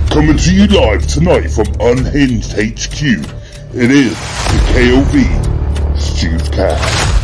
Coming to you live tonight from Unhinged HQ, it is the KOV Stewscast.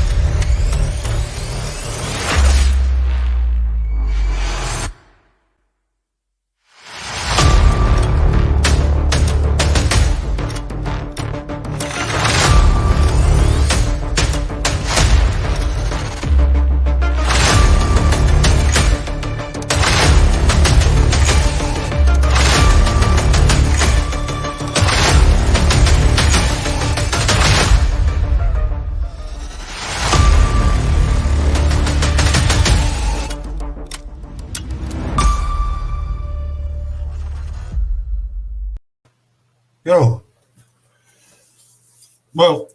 Yo. Well,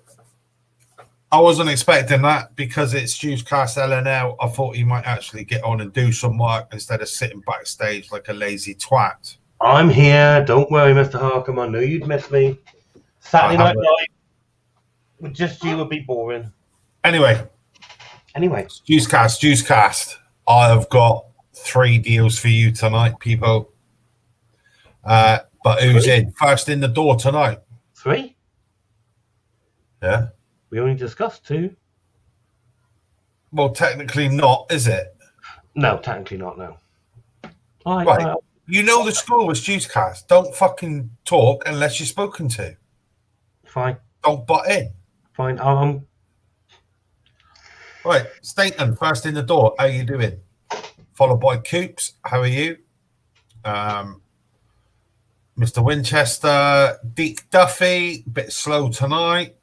I wasn't expecting that because it's Stewscast LNL. I thought he might actually get on and do some work instead of sitting backstage like a lazy twat. I'm here. Don't worry, Mr. Harkham. I knew you'd miss me. Saturday Night Live with just you would be boring. Anyway. Stewscast. I have got 3 deals for you tonight, people. But who's in? First in the door tonight. 3? Yeah. We only discussed 2. Well, technically not, is it? No, technically not, no. Right. You know the score with Stewscast. Don't fucking talk unless you're spoken to. Fine. Don't butt in. Fine. Right. Staten, first in the door. How you doing? Followed by Coops. How are you? Mr. Winchester, Deke Duffy, a bit slow tonight.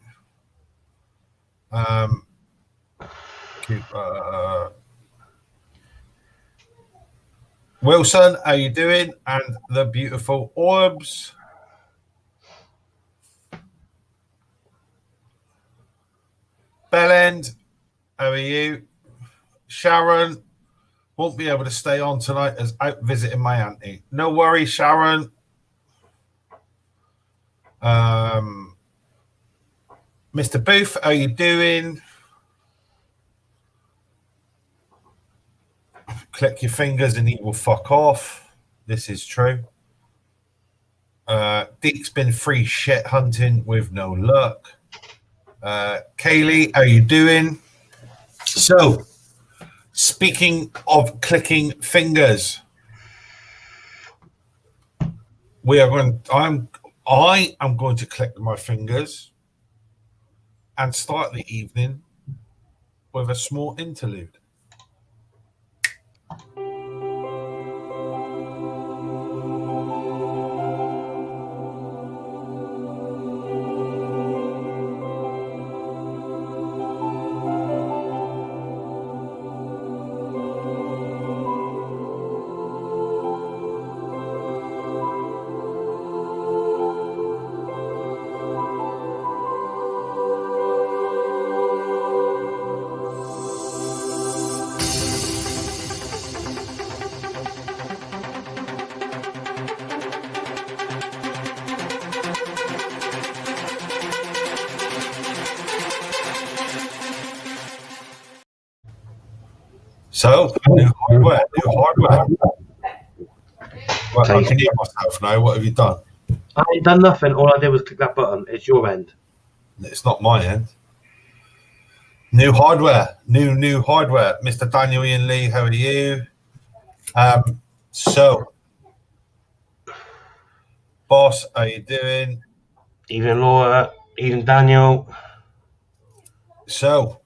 Wilson, how you doing? And the beautiful Orbs. Bellend, how are you? Sharon won't be able to stay on tonight as out visiting my auntie. No worries, Sharon. Mr. Booth, how you doing? Click your fingers and he will fuck off. This is true. Deke's been free shit hunting with no luck. Kaylee, how you doing? So, speaking of clicking fingers, I am going to click my fingers and start the evening with a small interlude. So, new hardware. Well, I can hear myself now. What have you done? I ain't done nothing. All I did was click that button. It's your end. It's not my end. New hardware. New hardware. Mr. Daniel Ian Lee, how are you? So, boss, how you doing? Evening, Laura. Evening, Daniel. So,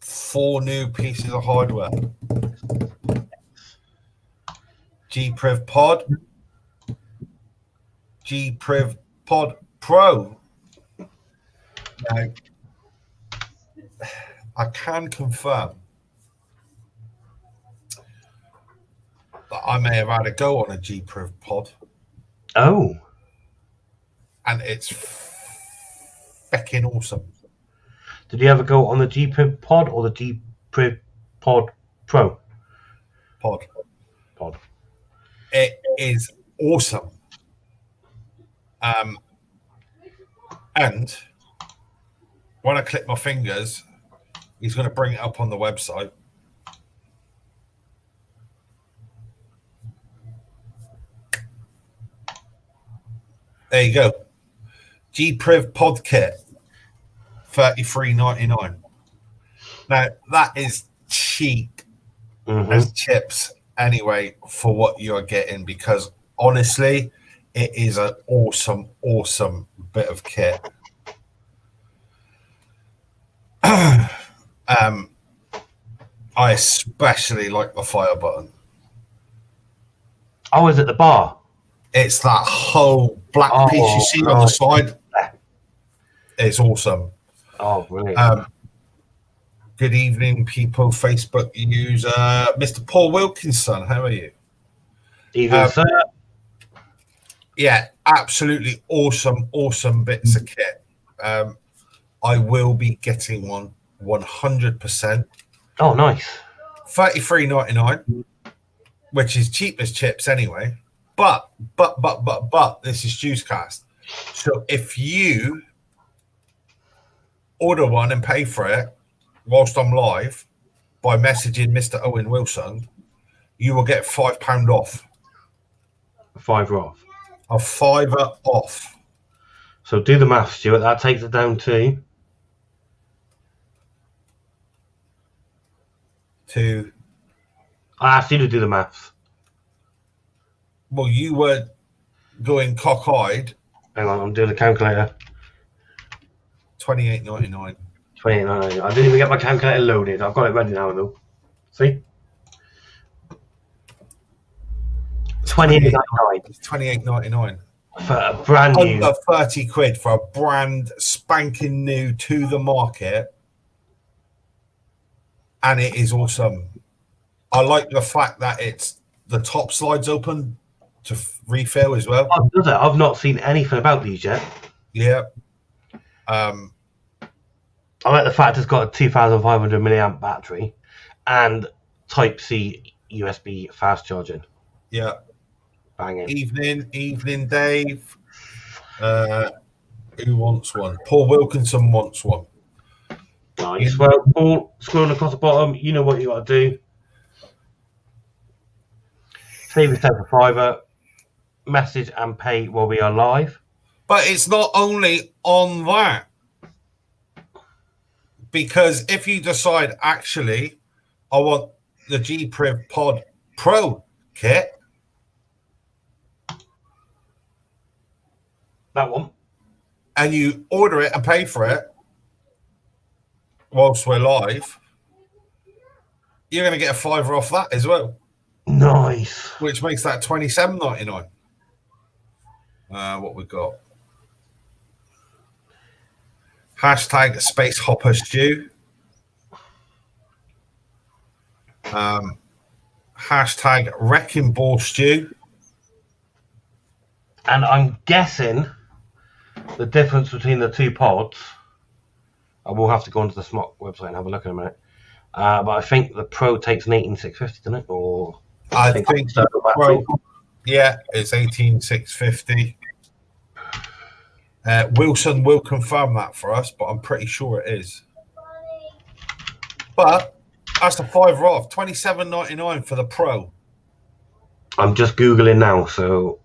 4 new pieces of hardware. G-Priv Pod, G-Priv Pod Pro. Now, I can confirm that I may have had a go on a G-Priv Pod. Oh. And it's fucking awesome. Did you ever go on the G-Priv Pod or the G-Priv Pod Pro? Pod. Pod. It is awesome. And when I click my fingers, he's going to bring it up on the website. There you go. G-Priv Pod Kit, $33.99. Now, that is cheap as chips anyway for what you're getting, because honestly, it is an awesome, awesome bit of kit. I especially like the fire button. Oh, is it the bar? It's that whole black piece you see on the side. It's awesome. Oh, brilliant. Good evening, people. Facebook user Mr. Paul Wilkinson. How are you? Evening, sir. Yeah, absolutely awesome, awesome bits of kit. I will be getting one 100%. Oh, nice. $33.99, which is cheap as chips anyway. But this is Stewscast. So if you order one and pay for it whilst I'm live by messaging Mr. Owen Wilson, you will get £5 off. £5 off. A £5 off. So do the math, Stuart. That takes it down to I asked you to do the maths. Well, you were going cockeyed. Hang on, I'm doing the calculator. $28.99. $28.99. I didn't even get my calculator loaded. I've got it ready now, though. See? $28.99 for a brand new. Under 30 quid for a brand spanking new to the market, and it is awesome. I like the fact that it's the top slides open to refill as well. Oh, does it? I've not seen anything about these yet. Yeah. I like the fact it's got a 2,500 milliamp battery and Type C USB fast charging. Yeah. Banging. Evening, Dave. Who wants one? Paul Wilkinson wants one. Nice. Well, Paul, scrolling across the bottom, you know what you got to do. Save yourself a £5. Message and pay while we are live. But it's not only on that. Because if you decide, actually, I want the G-Priv Pod Pro kit. That one. And you order it and pay for it whilst we're live, you're going to get a £5 off that as well. Nice. Which makes that $27.99. What we got? Hashtag Space Hopper Stew. Hashtag Wrecking Ball Stew. And I'm guessing the difference between the two pods, I will have to go onto the Smock website and have a look in a minute. But I think the Pro takes an 18650, doesn't it? Or I think the Pro, yeah, it's 18650. Wilson will confirm that for us, but I'm pretty sure it is. But that's the £5 off, $27.99 for the Pro. I'm just Googling now, so.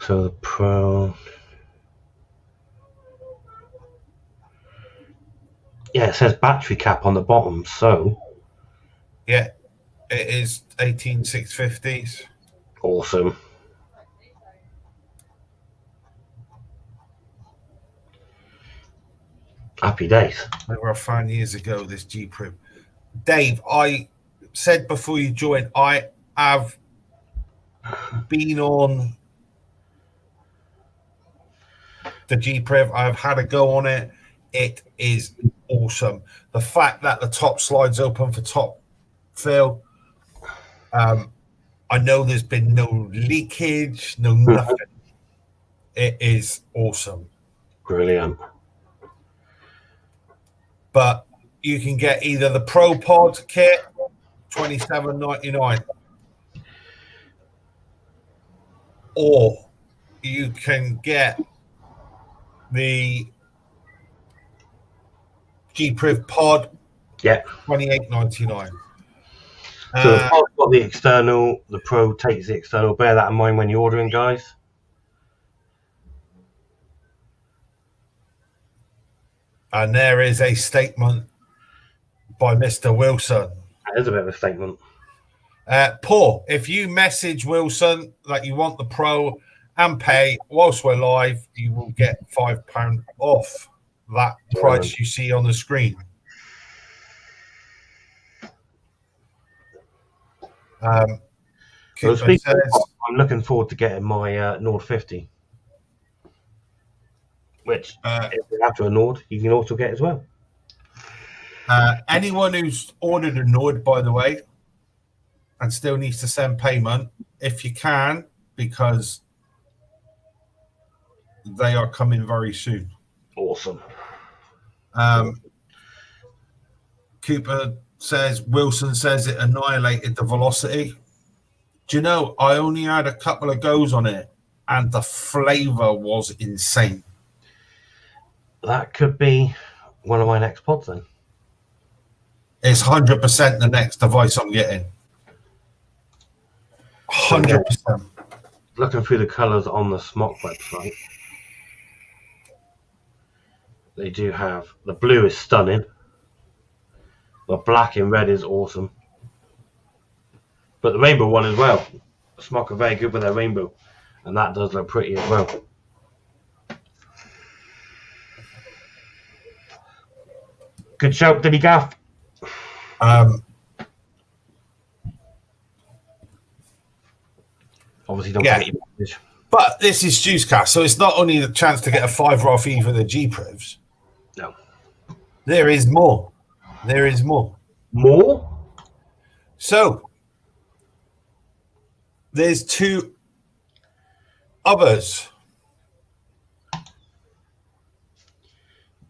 So the Pro. Yeah, it says battery cap on the bottom, so. Yeah, it is 18650s. Awesome. Happy days. They were a fan years ago, this G-Priv. Dave, I said before you joined, I have been on the G-Priv. I've had a go on it. It is awesome. The fact that the top slides open for top fill. I know there's been no leakage, no nothing. It is awesome. Brilliant. But you can get either the Pro Pod kit, $27.99, or you can get the G-Priv pod, Yeah. $28.99. So the pod's got the external, the Pro takes the external. Bear that in mind when you're ordering, guys. And there is a statement by Mr. Wilson. That is a bit of a statement. Paul, if you message Wilson that you want the Pro and pay whilst we're live, you will get £5 off that price you see on the screen. Well, says, I'm looking forward to getting my Nord 50, which if you have to a Nord, you can also get as well. Anyone who's ordered a Nord, by the way, and still needs to send payment, if you can, because they are coming very soon. Awesome. Cooper says, Wilson says it annihilated the velocity. Do you know, I only had a couple of goes on it, and the flavor was insane. That could be one of my next pods then. It's 100% the next device I'm getting. 100%. Looking through the colours on the Smock website, they do have, the blue is stunning, the black and red is awesome, but the rainbow one as well. Smock are very good with their rainbow, and that does look pretty as well. Good shout, Diddy Gaff. Obviously, don't forget your message. But this is Stewscast, so it's not only the chance to get a $5 off either the G-Privs. No. There is more. There is more. More? So, there's two others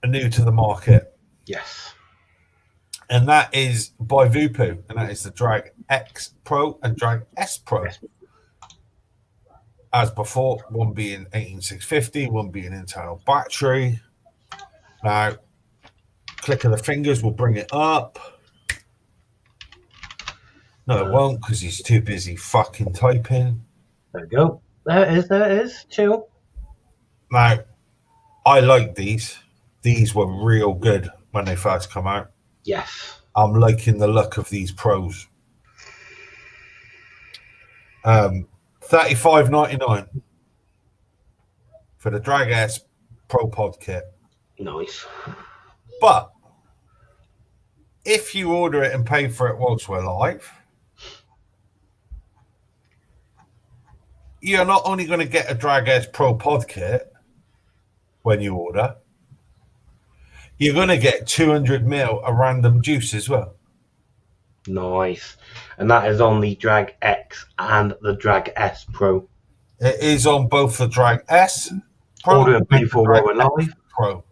new to the market. Yes. And that is by Vupu, and that is the Drag X Pro and Drag S Pro. Yes. As before, one being 18650, one being internal battery. Now, click of the fingers will bring it up. No, it won't, because he's too busy fucking typing. There we go. There it is. Chill. Now, I like these. These were real good when they first come out. Yes. I'm liking the look of these Pros. $35.99 for the Drag S Pro Pod kit. Nice. But if you order it and pay for it whilst we're live, you're not only going to get a Drag S Pro Pod kit when you order, you're going to get 200 ml of random juice as well. Nice. And that is on the Drag X and the Drag S Pro. It is on both the Drag S Pro Order and pay for while we're Drag live. S Pro.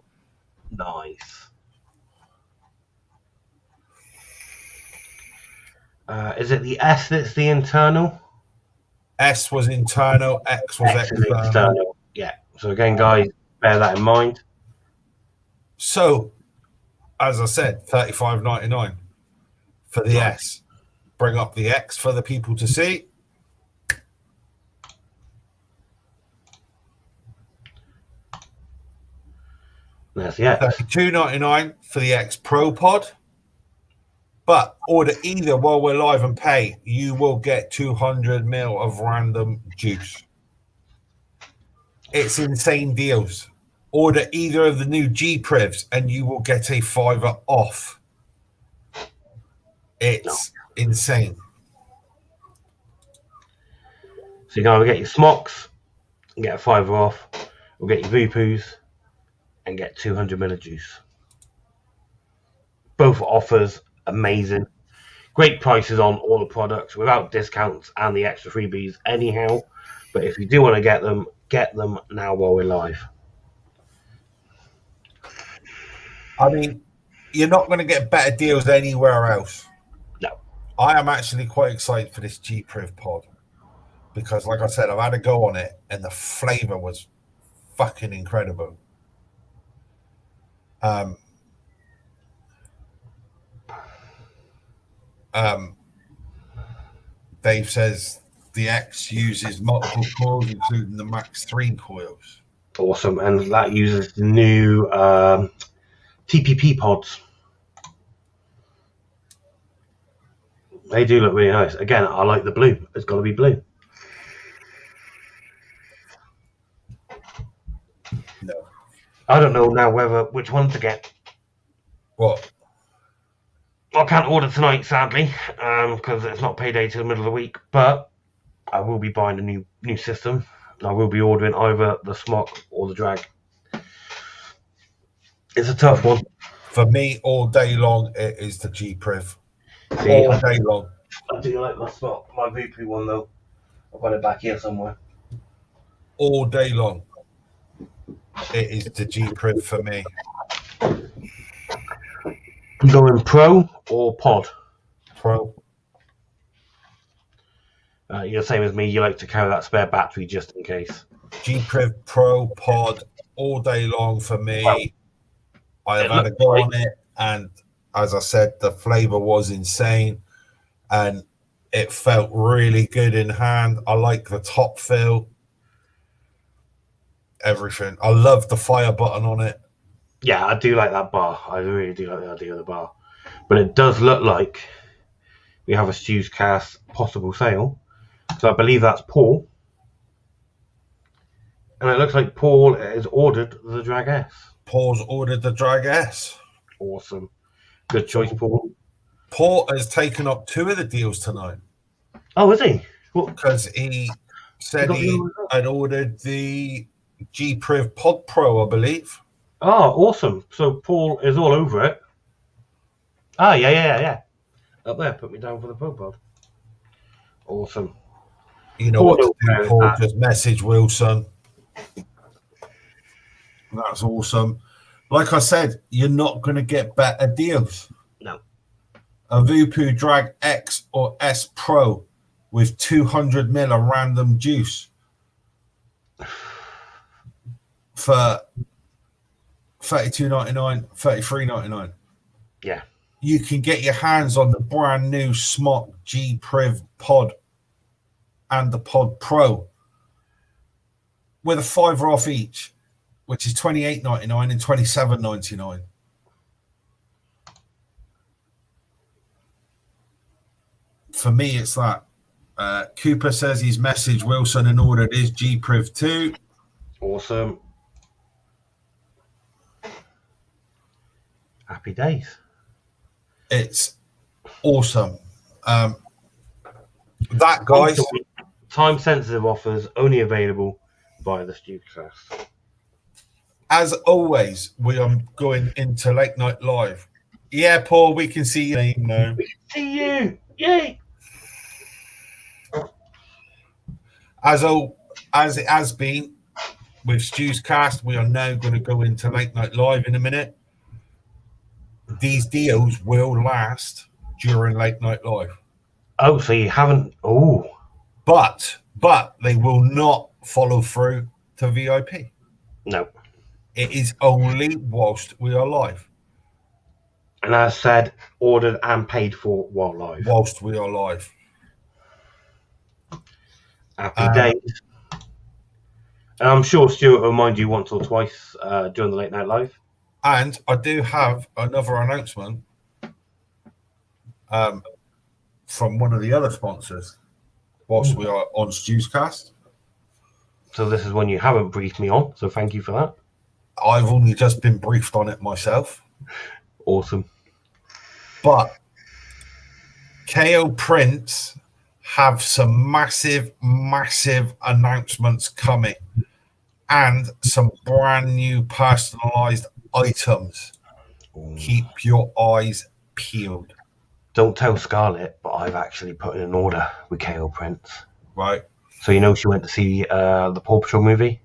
Nice. Is it the S that's the internal? S was internal, X was X is external. external. Yeah. So again, guys, bear that in mind. So, as I said, $35.99 for the S. Bring up the X for the people to see. There's the X. $32.99 for the X Pro Pod. But order either while we're live and pay, you will get 200 ml of random juice. It's insane deals. Order either of the new G-Privs and you will get a $5 off. It's insane. So you can either get your smocks and get a $5 off, or get your Vupus and get 200 ml of juice. Both offers amazing. Great prices on all the products without discounts and the extra freebies anyhow. But if you do want to get them now while we're live. I mean, you're not going to get better deals anywhere else. No. I am actually quite excited for this G-Priv pod because, like I said, I've had a go on it and the flavor was fucking incredible. Dave says the X uses multiple coils, including the Max 3 coils. Awesome, and that uses the new TPP pods. They do look really nice. Again, I like the blue. It's got to be blue. No. I don't know now which one to get. What? I can't order tonight, sadly, because it's not payday till the middle of the week. But I will be buying a new system. I will be ordering either the Smock or the Drag. It's a tough one. For me, all day long, it is the G-Priv. See, All day long. I do like my Smock, my VP one though. I've got it back here somewhere. All day long, it is the G-Priv for me. You going Pro or Pod? Pro. You're the same as me. You like to carry that spare battery just in case. G-Priv Pro Pod all day long for me. I have had a go on it, and as I said, the flavour was insane, and it felt really good in hand. I like the top fill, everything. I love the fire button on it. Yeah, I do like that bar. I really do like the idea of the bar. But it does look like we have a Stewscast possible sale. So I believe that's Paul. And it looks like Paul has ordered the Drag S. Paul's ordered the Drag S. Awesome. Good choice, Paul. Paul has taken up 2 of the deals tonight. Oh, is he? Because he said he had ordered the G-Priv Pod Pro, I believe. Oh, awesome. So Paul is all over it. Ah, yeah. Up there, put me down for the Pro Pod. Awesome. You know what to do, Paul. Just message Wilson. That's awesome. Like I said, you're not going to get better deals. No. A Vupu Drag X or S Pro with 200 ml of random juice for $32.99, $33.99. Yeah. You can get your hands on the brand new Smock G-Priv Pod and the Pod Pro with a $5 off each, which is $28.99 and $27.99. For me, it's that. Cooper says he's messaged Wilson and ordered his G-Priv 2. Awesome. Happy days. It's awesome. That, guys. Time-sensitive offers only available via the Stewscast. As always, we are going into Late Night Live. Yeah, Paul, we can see your name now. We can see you. Yay! As it has been with Stewscast, we are now going to go into Late Night Live in a minute. These deals will last during Late Night Live. Oh, so you haven't... Oh. But they will not follow through to VIP. No. It is only whilst we are live. And as said, ordered and paid for while live. Whilst we are live. Happy days. And I'm sure Stuart will remind you once or twice during the Late Night Live. And I do have another announcement from one of the other sponsors whilst we are on Stewscast. So this is one you haven't briefed me on, so thank you for that. I've only just been briefed on it myself. Awesome. But KO Prints have some massive announcements coming and some brand new personalized items. Keep your eyes peeled. Don't tell Scarlett, but I've actually put in an order with KO Prints. Right. So you know she went to see the Paw Patrol movie?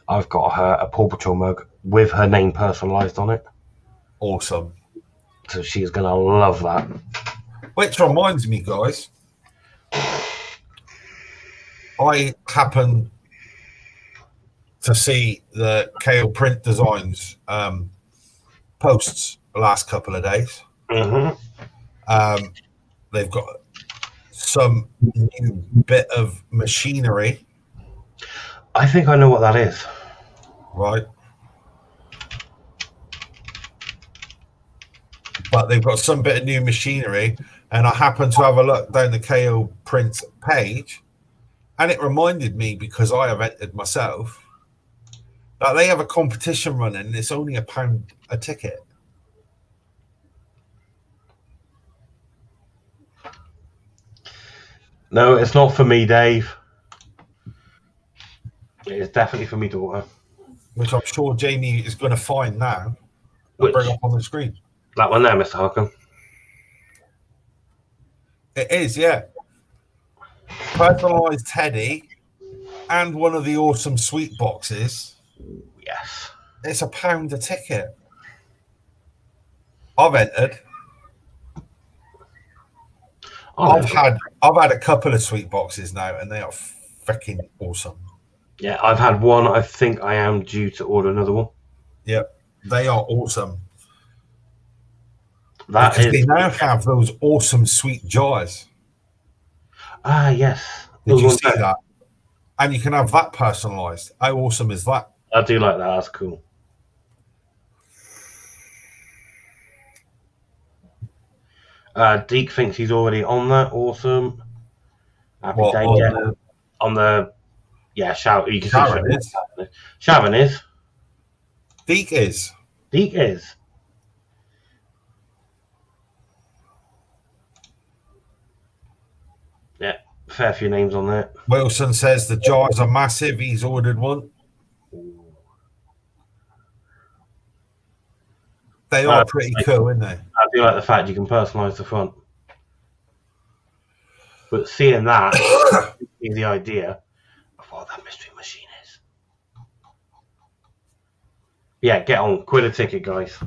I've got her a Paw Patrol mug with her name personalised on it. Awesome. So she's going to love that. Which reminds me, guys, I happened to see the KO Print Designs posts the last couple of days. Mm-hmm. They've got some new bit of machinery. I think I know what that is. Right. But they've got some bit of new machinery, and I happened to have a look down the KO Print page, and it reminded me, because I have entered myself, that they have a competition running, and it's only £1 a ticket. No, it's not for me, Dave. It is definitely for me daughter. Which I'm sure Jamie is going to find now and bring up on the screen. That one there, Mr. Harkin. It is, yeah. Personalised teddy and one of the awesome sweet boxes. Yes. It's £1 a ticket. I've entered. I've had a couple of sweet boxes now, and they are freaking awesome. Yeah, I've had one. I think I am due to order another one. Yep, they are awesome. They now have those awesome sweet jars. Ah, yes. Did you see that? And you can have that personalised. How awesome is that? I do like that. That's cool. Deke thinks he's already on that. Awesome. Happy day. On the shout. You can Sharon see Sharon is. Deke is. Deke is. Yeah, fair few names on there. Wilson says the jars are massive. He's ordered one. They are pretty cool, aren't they? I do like the fact you can personalise the front. But seeing that gives me the idea of what that mystery machine is. Yeah, get on. Quit a ticket, guys.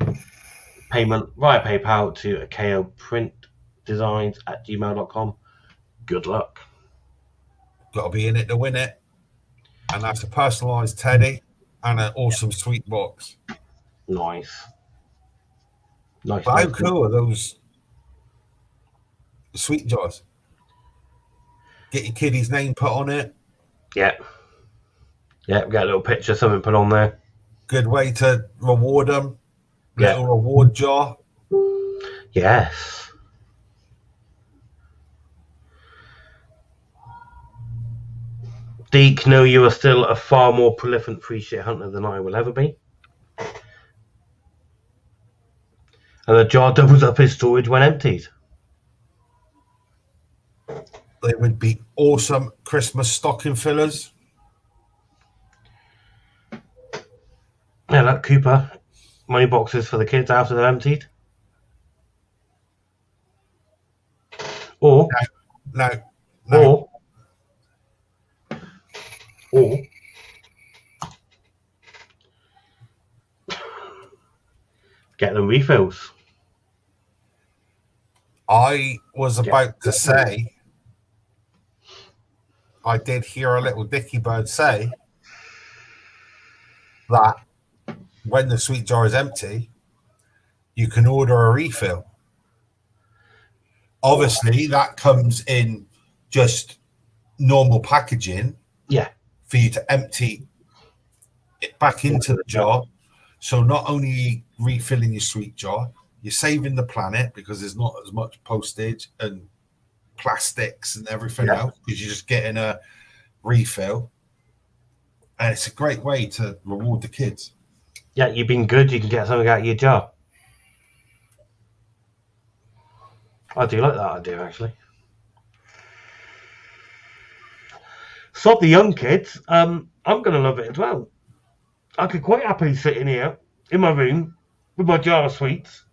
Payment via PayPal to koprintdesigns@gmail.com. Good luck. Got to be in it to win it. And that's a personalised teddy and an awesome sweet box. Nice. But how cool are those sweet jars? Get your kiddie's name put on it. Yeah. Yeah, get a little picture, something put on there. Good way to reward them. Yeah. Little reward jar. Yes. Deke, know you are still a far more prolific free shit hunter than I will ever be. And the jar doubles up his storage when emptied. They would be awesome Christmas stocking fillers. Yeah, look, Cooper. Money boxes for the kids after they're emptied. Or get them refills. I was about to say, I did hear a little Dicky Bird say that when the sweet jar is empty, you can order a refill. Obviously, that comes in just normal packaging. Yeah. For you to empty it back into the jar. So not only refilling your sweet jar, you're saving the planet because there's not as much postage and plastics and everything else, because you're just getting a refill. And it's a great way to reward the kids. Yeah, you've been good. You can get something out of your jar. I do like that idea, actually. Sod the young kids. I'm going to love it as well. I could quite happily sit in here in my room with my jar of sweets,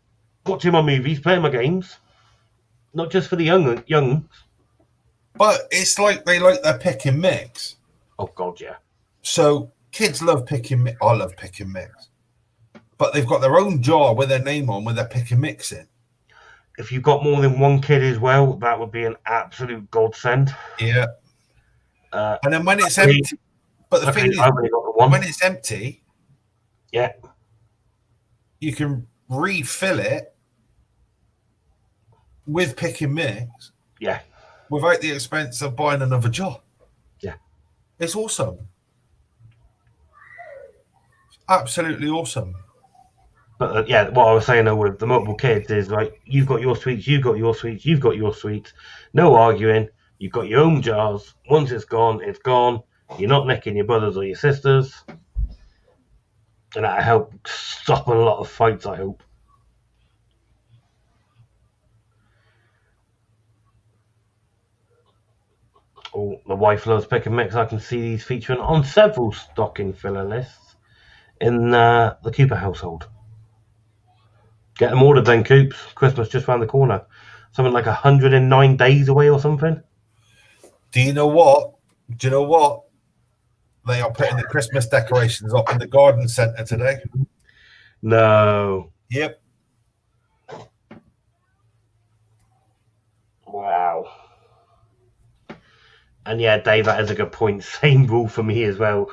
watching my movies, playing my games. Not just for the young. But it's like they like their pick and mix. Oh, God, yeah. So kids love pick and mix. I love pick and mix. But they've got their own jar with their name on, with their pick and mix in. If you've got more than one kid as well, that would be an absolute godsend. Yeah. And then when it's empty, but the thing is, when it's empty, you can refill it with pick and mix, Yeah. without the expense of buying another jar. Yeah. It's awesome. Absolutely awesome. But yeah, what I was saying though with the multiple kids is like, you've got your sweets, you've got your sweets, you've got your sweets. No arguing. You've got your own jars. Once it's gone, it's gone. You're not necking your brothers or your sisters. And that'll help stop a lot of fights, I hope. Oh, the wife loves pick and mix. I can see these featuring on several stocking filler lists in the Cooper household. Get them ordered then, Coops. Christmas just round the corner. Something like 109 days away or something. Do you know what? They are putting the Christmas decorations up in the garden centre today. No. Yep. Wow. And yeah, Dave, that is a good point. Same rule for me as well.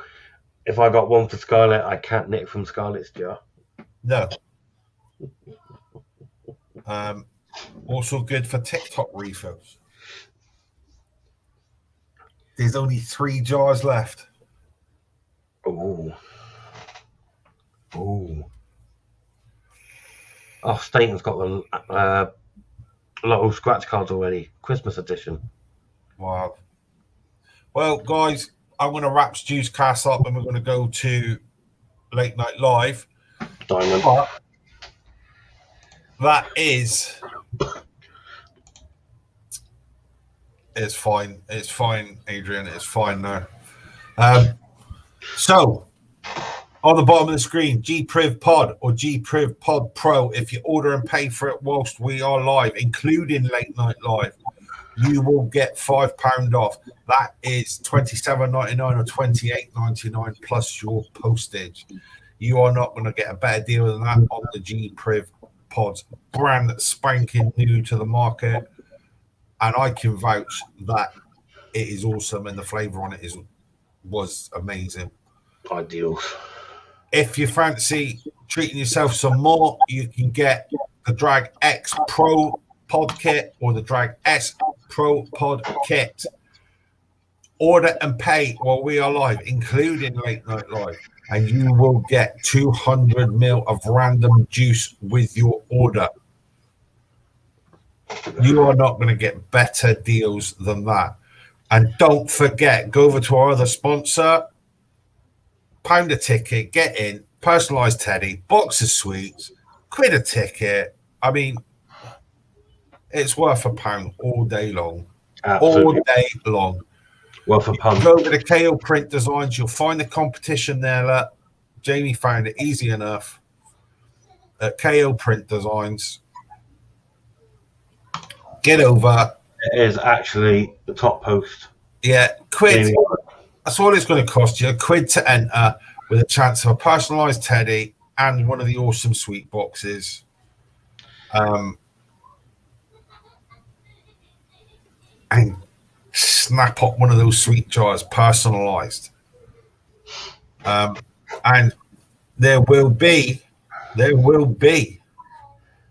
If I got one for Scarlett, I can't nick from Scarlett's jar. No. Also good for TikTok refills. There's only 3 jars left. Oh. Oh. Oh, Staten's got the Lotto scratch cards already. Christmas edition. Wow. Well, guys, I'm going to wrap Stewscast up and we're going to go to Late Night Live. Diamond. But that is... It's fine. It's fine, Adrian. It's fine now. So, on the bottom of the screen, GPriv Pod or GPriv Pod Pro. If you order and pay for it whilst we are live, including Late Night Live, you will get £5 off. That is $27.99 or $28.99 plus your postage. You are not going to get a better deal than that on the GPriv Pods. Brand spanking new to the market. And I can vouch that it is awesome and the flavour on it was amazing. Ideal. If you fancy treating yourself some more, you can get the Drag X Pro Pod Kit or the Drag S Pro Pod Kit. Order and pay while we are live, including Late Night Live, and you will get 200 ml of random juice with your order. You are not going to get better deals than that. And don't forget, go over to our other sponsor, pound a ticket, get in, personalised teddy, box of sweets, quid a ticket. I mean, it's worth £1 all day long. Absolutely. All day long. Worth a pound. Go to the KO Print Designs. You'll find the competition there. Look. Jamie found it easy enough at KO Print Designs. Get over. It is actually the top post. Yeah, quid. That's all it's going to cost you. £1 to enter with a chance of a personalised teddy and one of the awesome sweet boxes. And snap up one of those sweet jars, personalised. And there will be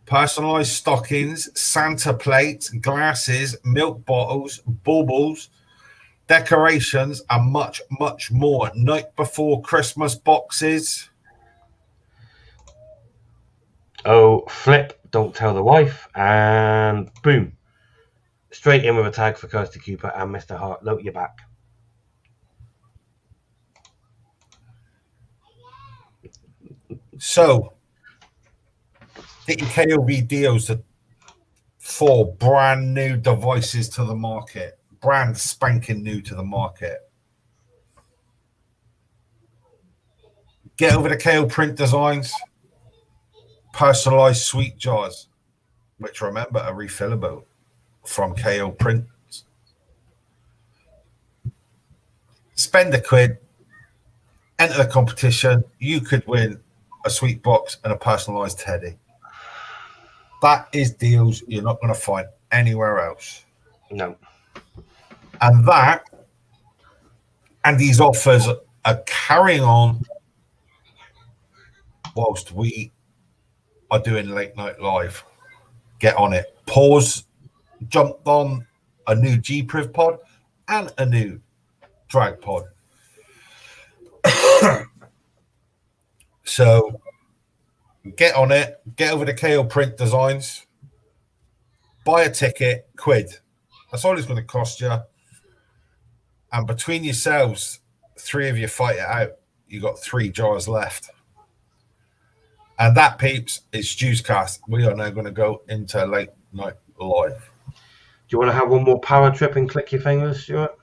personalised stockings, Santa plates, glasses, milk bottles, baubles, decorations, and much, much more. Night before Christmas boxes. Oh, flip, don't tell the wife, and boom. Straight in with a tag for Kirsty Cooper and Mr. Hart. Note your back. So, get your KOV deals for brand new devices to the market. Brand spanking new to the market. Get over to KO Print Designs. Personalized sweet jars, which remember are refillable from KO Print. Spend £1, enter the competition. You could win a sweet box and a personalized teddy. That is deals you're not going to find anywhere else. No. And these offers are carrying on whilst we are doing Late Night Live. Get on it. Pause jumped on a new G-Priv pod and a new drag pod. So get on it, get over to KO Print Designs, buy a ticket, £1. That's all it's going to cost you. And between yourselves, 3 of you fight it out. You got 3 jars left. And that, peeps, is Stewscast. We are now going to go into late night live. Do you want to have one more power trip and click your fingers, Stuart?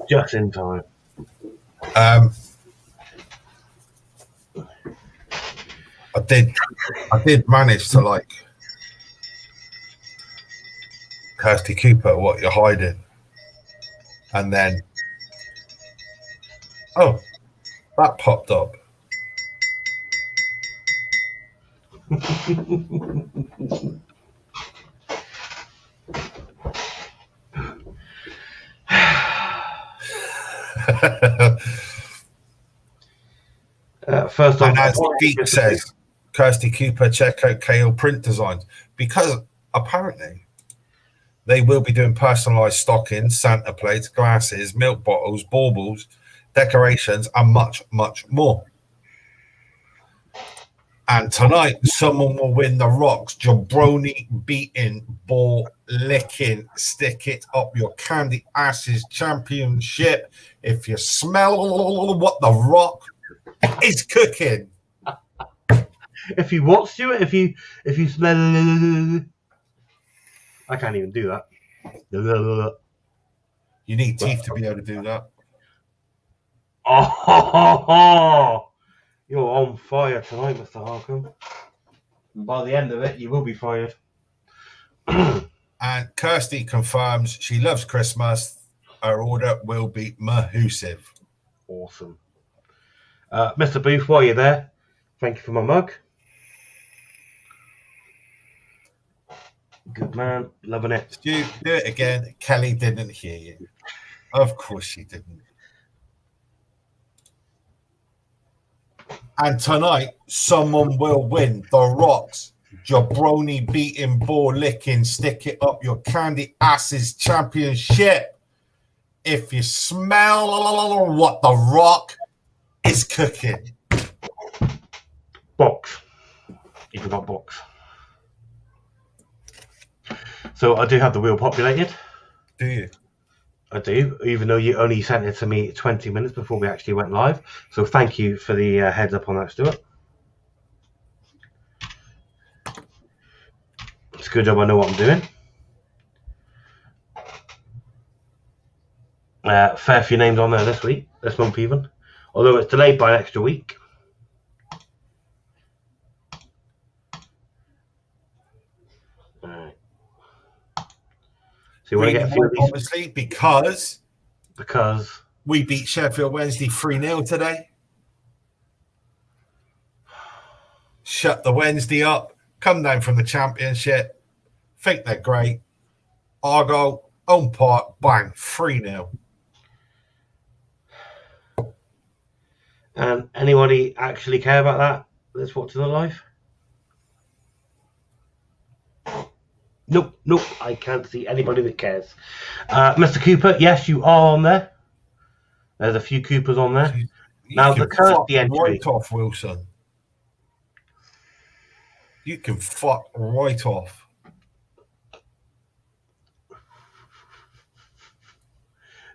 Just in time. I did manage to like Kirsty Cooper, what you're hiding, and then that popped up. First off, and as Pete says, Kirsty Cooper, check out KO Print Designs, because apparently they will be doing personalised stockings, Santa plates, glasses, milk bottles, baubles, decorations, and much, much more. And tonight, someone will win the Rock's jabroni beating, ball licking, stick it up your candy asses championship. If you smell what the Rock is cooking. If you what, Stuart? If you smell, I can't even do that. You need teeth to be able to do that. Oh, you're on fire tonight, Mr. Harcombe. And by the end of it, you will be fired. And Kirsty confirms she loves Christmas. Her order will be mahoosive. Awesome. Mr. Booth, while you're there, thank you for my mug. Good man, loving it. Stu, do it again. Kelly didn't hear you. Of course she didn't. And tonight, someone will win the Rock's jabroni beating, ball licking, stick it up your candy asses championship. If you smell what the Rock is cooking. Box. You forgot box. So I do have the wheel populated. Do you? I do, even though you only sent it to me 20 minutes before we actually went live. So thank you for the heads up on that, Stuart. It's a good job I know what I'm doing. Fair few names on there this month even. Although it's delayed by an extra week. Alright. So you want to get a few of these? Obviously, because We beat Sheffield Wednesday 3-0 today. Shut the Wednesday up. Come down from the Championship. Think they're great. Argo, own part, bang, 3-0. And anybody actually care about that that's watching the live? Nope, I can't see anybody that cares. Mr. Cooper, yes, you are on there. There's a few Coopers on there. Now, the Kirsty entry. Right off, Wilson. You can fuck right off.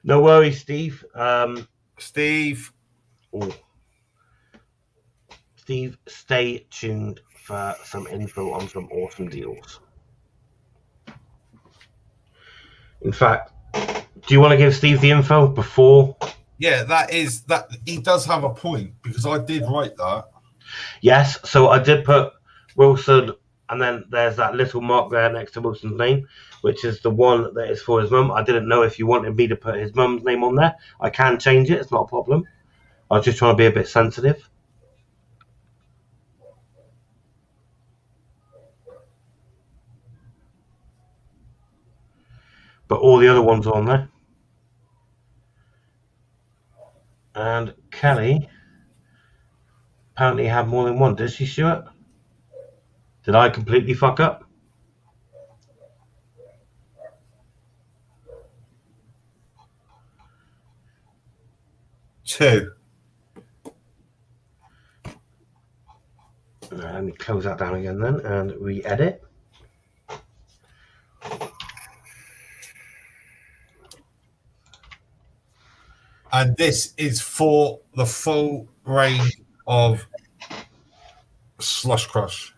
No worries, Steve. Steve, stay tuned for some info on some awesome deals. In fact, do you want to give Steve the info before? Yeah, that he does have a point because I did write that. Yes, so I did put Wilson, and then there's that little mark there next to Wilson's name, which is the one that is for his mum. I didn't know if you wanted me to put his mum's name on there. I can change it, it's not a problem. I was just trying to be a bit sensitive. But all the other ones are on there. And Kelly apparently had more than one. Did she, Stuart? Did I completely fuck up? Two. Let me close that down again then and re-edit. And this is for the full range of Slush Crush.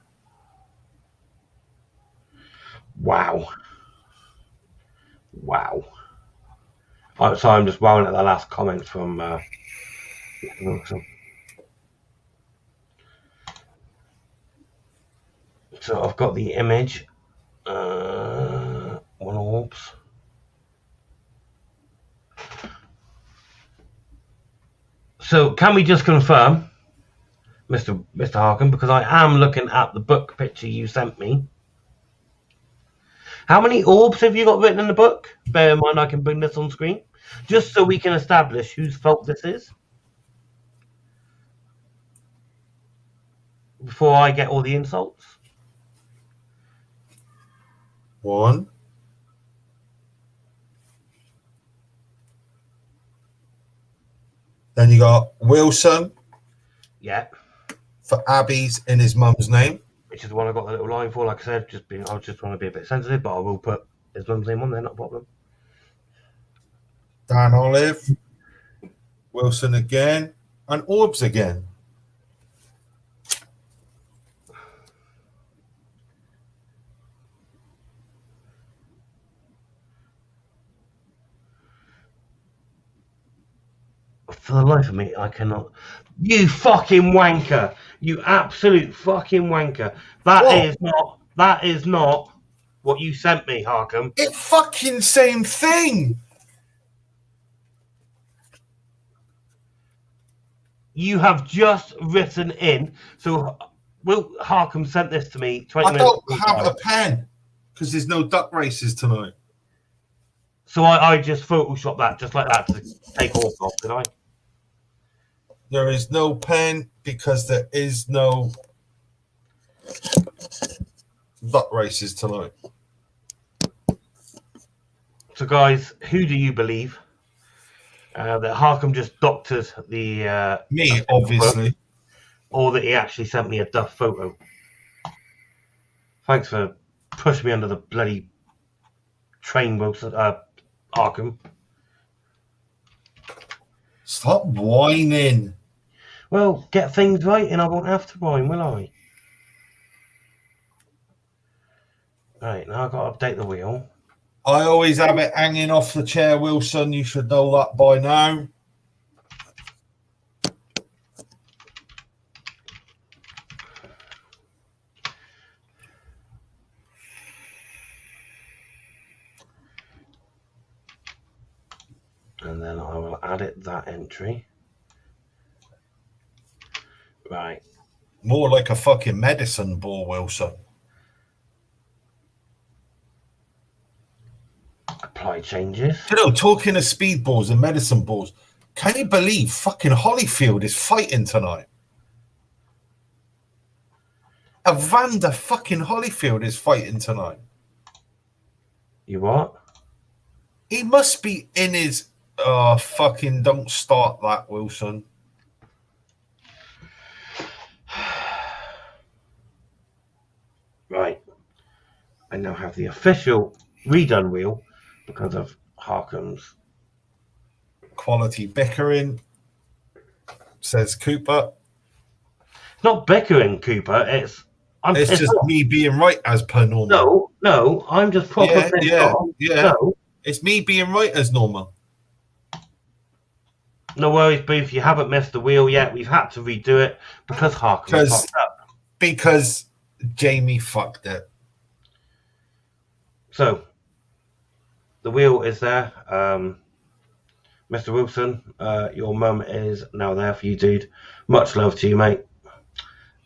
Wow. Oh, sorry, I'm just wowing at the last comment from so I've got the image. One orbs. So can we just confirm, Mr. Harkin, because I am looking at the book picture you sent me. How many orbs have you got written in the book? Bear in mind I can bring this on screen. Just so we can establish whose fault this is. Before I get all the insults. 1. Then you got Wilson. Yeah. For Abby's in his mum's name. Which is the one I got the little line for, like I said, I was just trying to be a bit sensitive, but I will put his mum's name on there, not a problem. Dan Olive. Wilson again. And Orbs again. For the life of me, I cannot. You fucking wanker! You absolute fucking wanker! That is not what you sent me, Harkham. It's fucking same thing. You have just written in. So, Will Harkham sent this to me 20 I minutes don't have a pen because there's no duck races tonight. So I just photoshopped that just like that to take off, did I? There is no pen because there is no duck races tonight. So, guys, who do you believe? That Harkham just doctored the... Me, obviously. Book, or that he actually sent me a duff photo. Thanks for pushing me under the bloody train, Wilson, Harkham. Stop whining. Well, get things right and I won't have to whine, will I? Right, now I've got to update the wheel. I always have it hanging off the chair, Wilson. You should know that by now. And then I will edit that entry. Right. More like a fucking medicine ball, Wilson. Apply changes. You know, talking of speed balls and medicine balls, can you believe fucking Holyfield is fighting tonight? Evander fucking Holyfield is fighting tonight. You what? He must be in his... Oh, fucking don't start that, Wilson. Right. I now have the official redone wheel because of Harkham's. Quality bickering, says Cooper. It's not bickering, Cooper. It's just not. Me being right as per normal. No, I'm just proper Yeah. No. It's me being right as normal. No worries, Booth. You haven't missed the wheel yet. We've had to redo it because Harkham fucked up. Because Jamie fucked it. So, the wheel is there. Mr. Wilson, your mum is now there for you, dude. Much love to you, mate.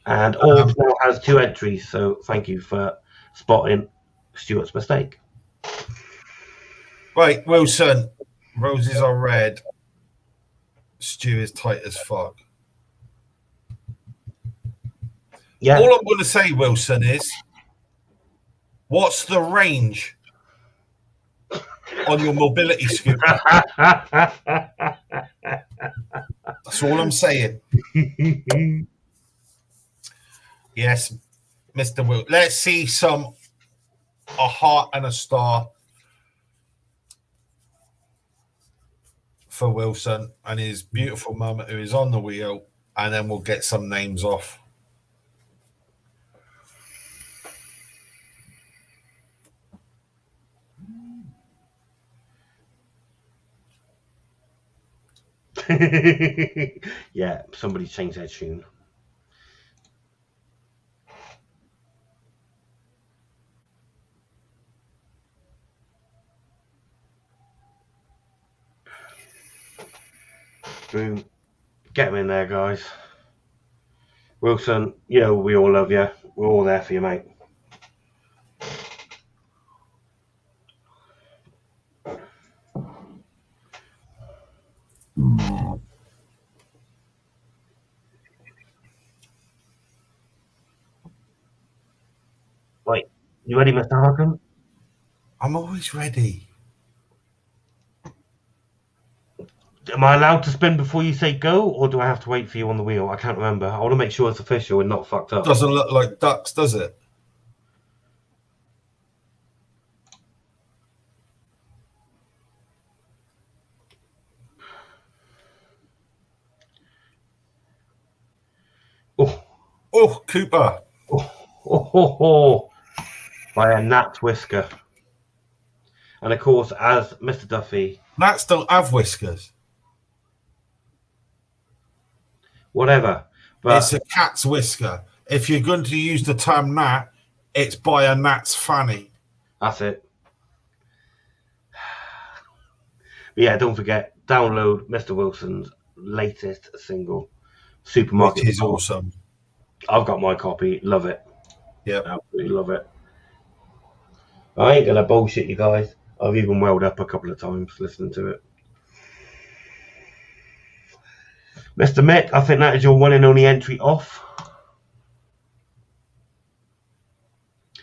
And Orbs now has 2 entries, so thank you for spotting Stuart's mistake. Right, Wilson. Roses are red. Stew is tight as fuck. Yeah. All I'm going to say, Wilson, is what's the range on your mobility scooter? That's all I'm saying. Yes, Mr. Will. Let's see a heart and a star for Wilson and his beautiful mum who is on the wheel, and then we'll get some names off. Yeah, somebody changed their tune. Boom. Get him in there, guys. Wilson, you know we all love you. We're all there for you, mate. Wait, you ready, Mr. Harkham? I'm always ready. Am I allowed to spin before you say go, or do I have to wait for you on the wheel? I can't remember. I want to make sure it's official and not fucked up. Doesn't look like ducks, does it? Oh, Cooper. Oh, by a gnat whisker. And of course, as Mr. Duffy... Gnats don't have whiskers. Whatever. But it's a cat's whisker. If you're going to use the term gnat, it's by a gnat's fanny. That's it. But yeah, don't forget, download Mr. Wilson's latest single, Supermarket. Which is awesome. I've got my copy. Love it. Yeah. Absolutely love it. I ain't gonna bullshit you guys. I've even welled up a couple of times listening to it. Mr. Mick, I think that is your one and only entry off.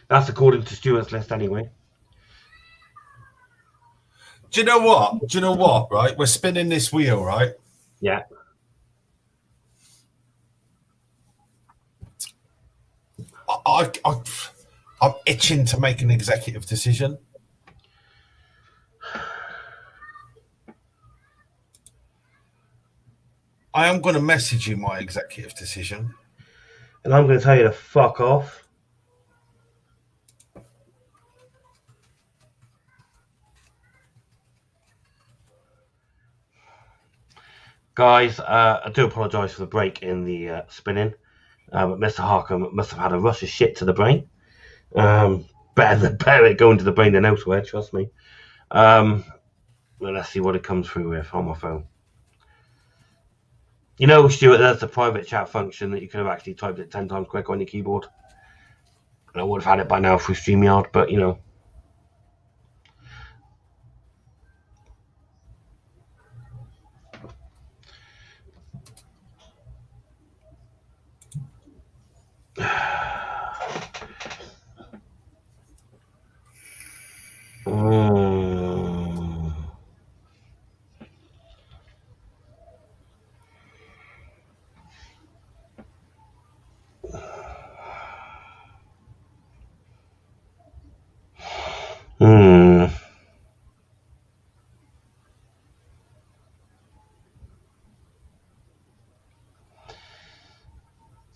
That's according to Stuart's list anyway. Do you know what? Right? We're spinning this wheel, right? Yeah. I'm itching to make an executive decision. I am going to message you my executive decision. And I'm going to tell you to fuck off. Guys, I do apologise for the break in the spinning. But Mr. Harkham must have had a rush of shit to the brain. Better it going to the brain than elsewhere, trust me. And Well, let's see what it comes through with on my phone. You know, Stuart, there's the private chat function that you could have actually typed it 10 times quicker on your keyboard. And I would have had it by now through StreamYard, but you know.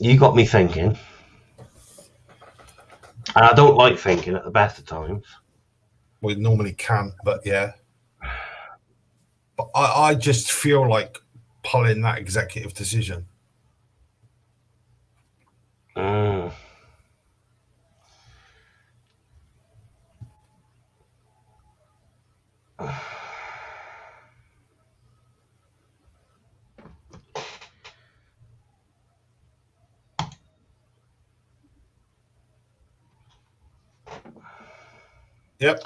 You got me thinking. And I don't like thinking at the best of times. We normally can, but yeah. But I just feel like pulling that executive decision. Yep.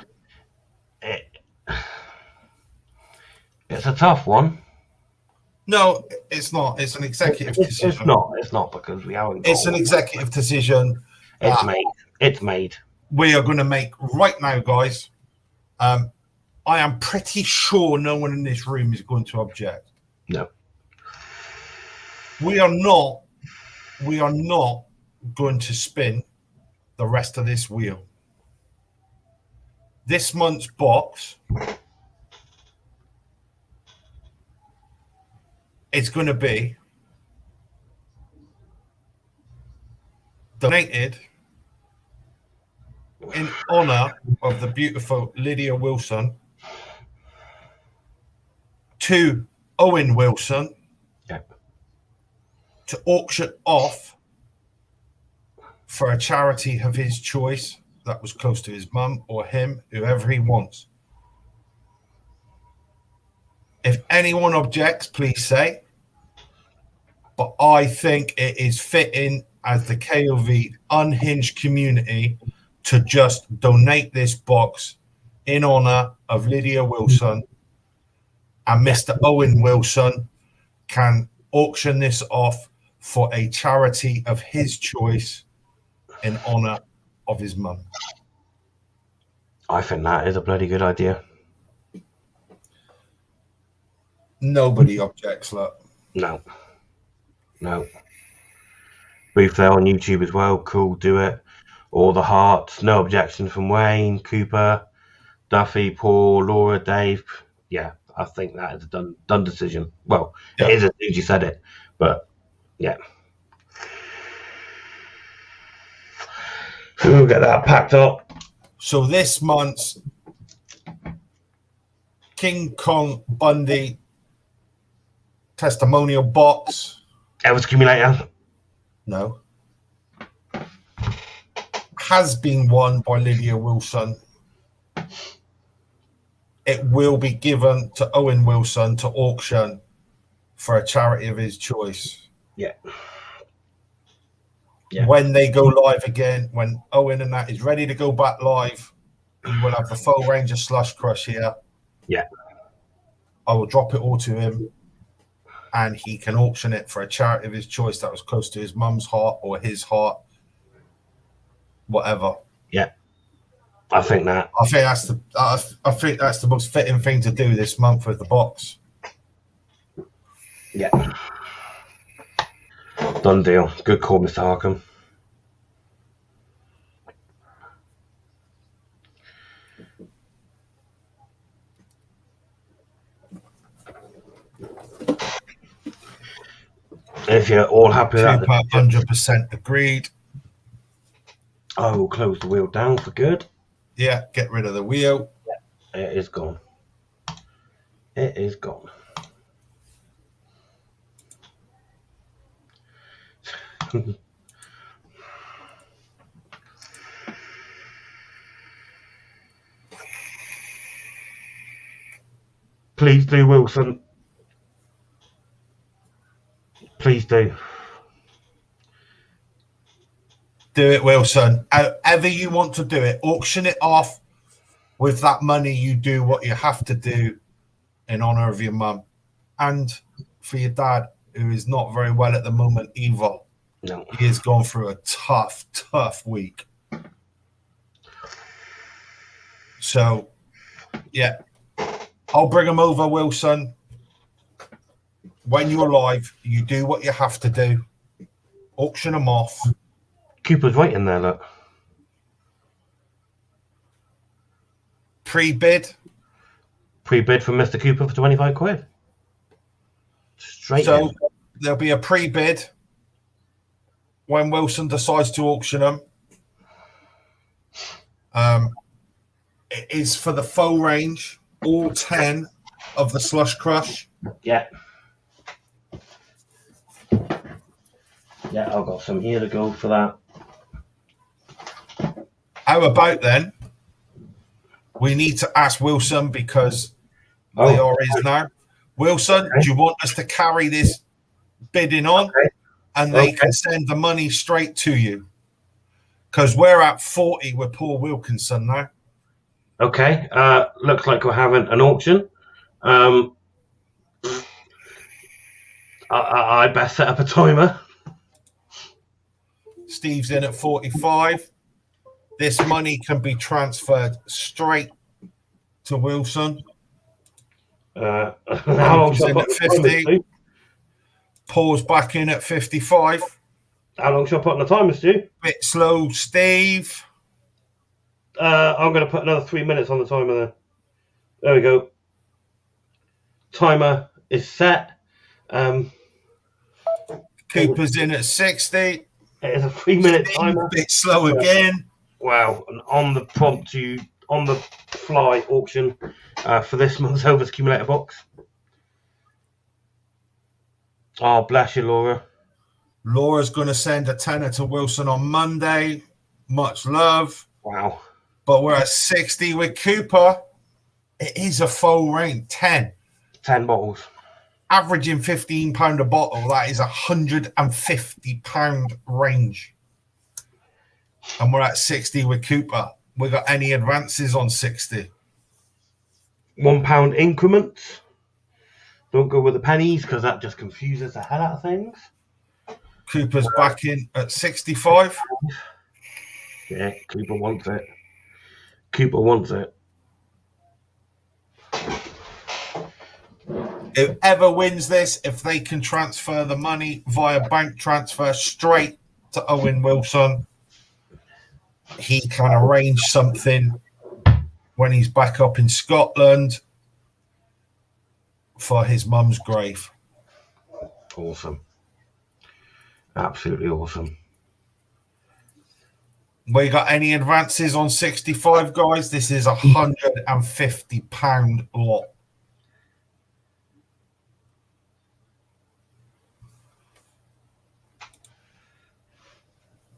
It's a tough one. No, it's not. It's an executive decision. It's not. It's not because we haven't. It's an executive decision. It's made. It's made. We are going to make right now, guys. I am pretty sure no one in this room is going to object. No. We are not going to spin the rest of this wheel. This month's box is going to be donated in honor of the beautiful Lydia Wilson to Owen Wilson to auction off for a charity of his choice that was close to his mum or him, whoever he wants. If anyone objects, please say. But I think it is fitting as the KOV Unhinged community to just donate this box in honor of Lydia Wilson, and Mr. Owen Wilson can auction this off for a charity of his choice in honor of his mum. I think that is a bloody good idea. Nobody objects, look. No. Brief there on YouTube as well. Cool, do it. All the hearts. No objection from Wayne, Cooper, Duffy, Paul, Laura, Dave. Yeah, I think that is a done decision. Well, It is as soon as you said it, but yeah. So we'll get that packed up. So this month's King Kong Bundy testimonial box. Elvis Accumulator. No. Has been won by Lydia Wilson. It will be given to Owen Wilson to auction for a charity of his choice. Yeah. When they go live again, when Owen and that is ready to go back live, he will have the full range of Slush Crush here. Yeah. I will drop it all to him, and he can auction it for a charity of his choice that was close to his mum's heart or his heart, whatever. Yeah. I think that's the most fitting thing to do this month with the box. Yeah. Done deal. Good call, Mr. Harkham. If you're all happy with that, 100% agreed. I will close the wheel down for good. Yeah, get rid of the wheel. Yeah, it is gone. It is gone. Please do, Wilson. Please do. Do it, Wilson. However you want to do it, auction it off. With that money, you do what you have to do in honor of your mum and for your dad, who is not very well at the moment either. No. He has gone through a tough week. So, yeah, I'll bring him over, Wilson. When you're live, you do what you have to do. Auction them off. Cooper's waiting there, look. Pre-bid. Pre-bid from Mr. Cooper for 25 quid. Straight So in. there'll be a pre-bid when Wilson decides to auction them. It is for the full range, all 10 of the Slush Crush. Yeah. Yeah, I've got some here to go for that. How about then? We need to ask Wilson because they are his now. Wilson, do you want us to carry this bidding on? Okay. And they can send the money straight to you? Because we're at 40 with Paul Wilkinson now. Okay. Looks like we're having an auction. I best set up a timer. Steve's in at 45. This money can be transferred straight to Wilson. How long He's shall I in put at the timer, 50. Stu? Paul's back in at 55. How long shall I put on the timer, Stu? Bit slow, Steve. I'm going to put another 3 minutes on the timer there. There we go. Timer is set. Cooper's in at 60. It is a 3-minute timer. Bit slow again. Wow. And on the prompt, on the fly auction for this month's Overs Accumulator box. Oh, bless you, Laura. Laura's going to send a tenner to Wilson on Monday. Much love. Wow. But we're at 60 with Cooper. It is a full range. 10. 10 bottles. Averaging £15 a bottle. That is £150 range. And we're at 60 with Cooper. We got any advances on 60? £1 increments. Don't go with the pennies because that just confuses the hell out of things. Cooper's back in at 65. Yeah, Cooper wants it. Cooper wants it. Whoever wins this, if they can transfer the money via bank transfer straight to Owen Wilson, he can arrange something when he's back up in Scotland for his mum's grave. Awesome. Absolutely awesome. We got any advances on 65, guys? This is £150 lot.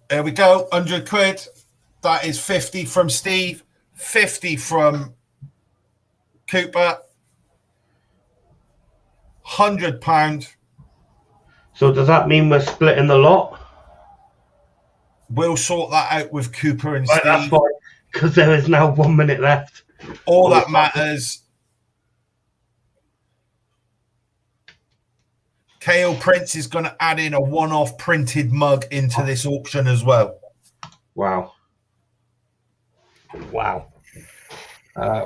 There we go, 100 quid. That is 50 from Steve, 50 from Cooper, £100. So does that mean we're splitting the lot? We'll sort that out with Cooper and Right, Steve. that's fine, because there is now 1 minute left. All that matters. KO Prince is going to add in a one-off printed mug into this auction as well. Wow. Wow.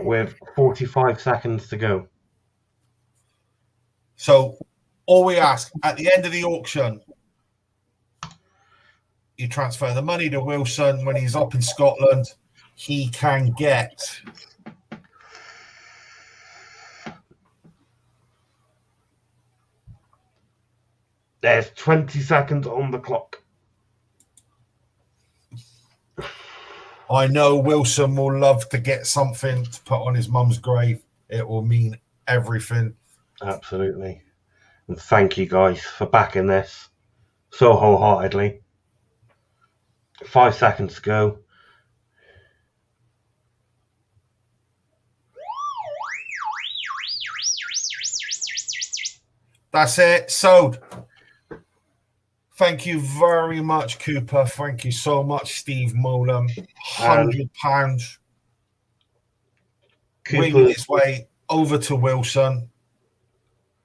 With 45 seconds to go. So all we ask, at the end of the auction, you transfer the money to Wilson. When he's up in Scotland, he can get There's 20 seconds on the clock. I know Wilson will love to get something to put on his mum's grave. It will mean everything. Absolutely. And thank you guys for backing this so wholeheartedly. 5 seconds to go. That's it. Sold. Thank you very much, Cooper. Thank you so much, Steve Molam. £100. Winged his way over to Wilson.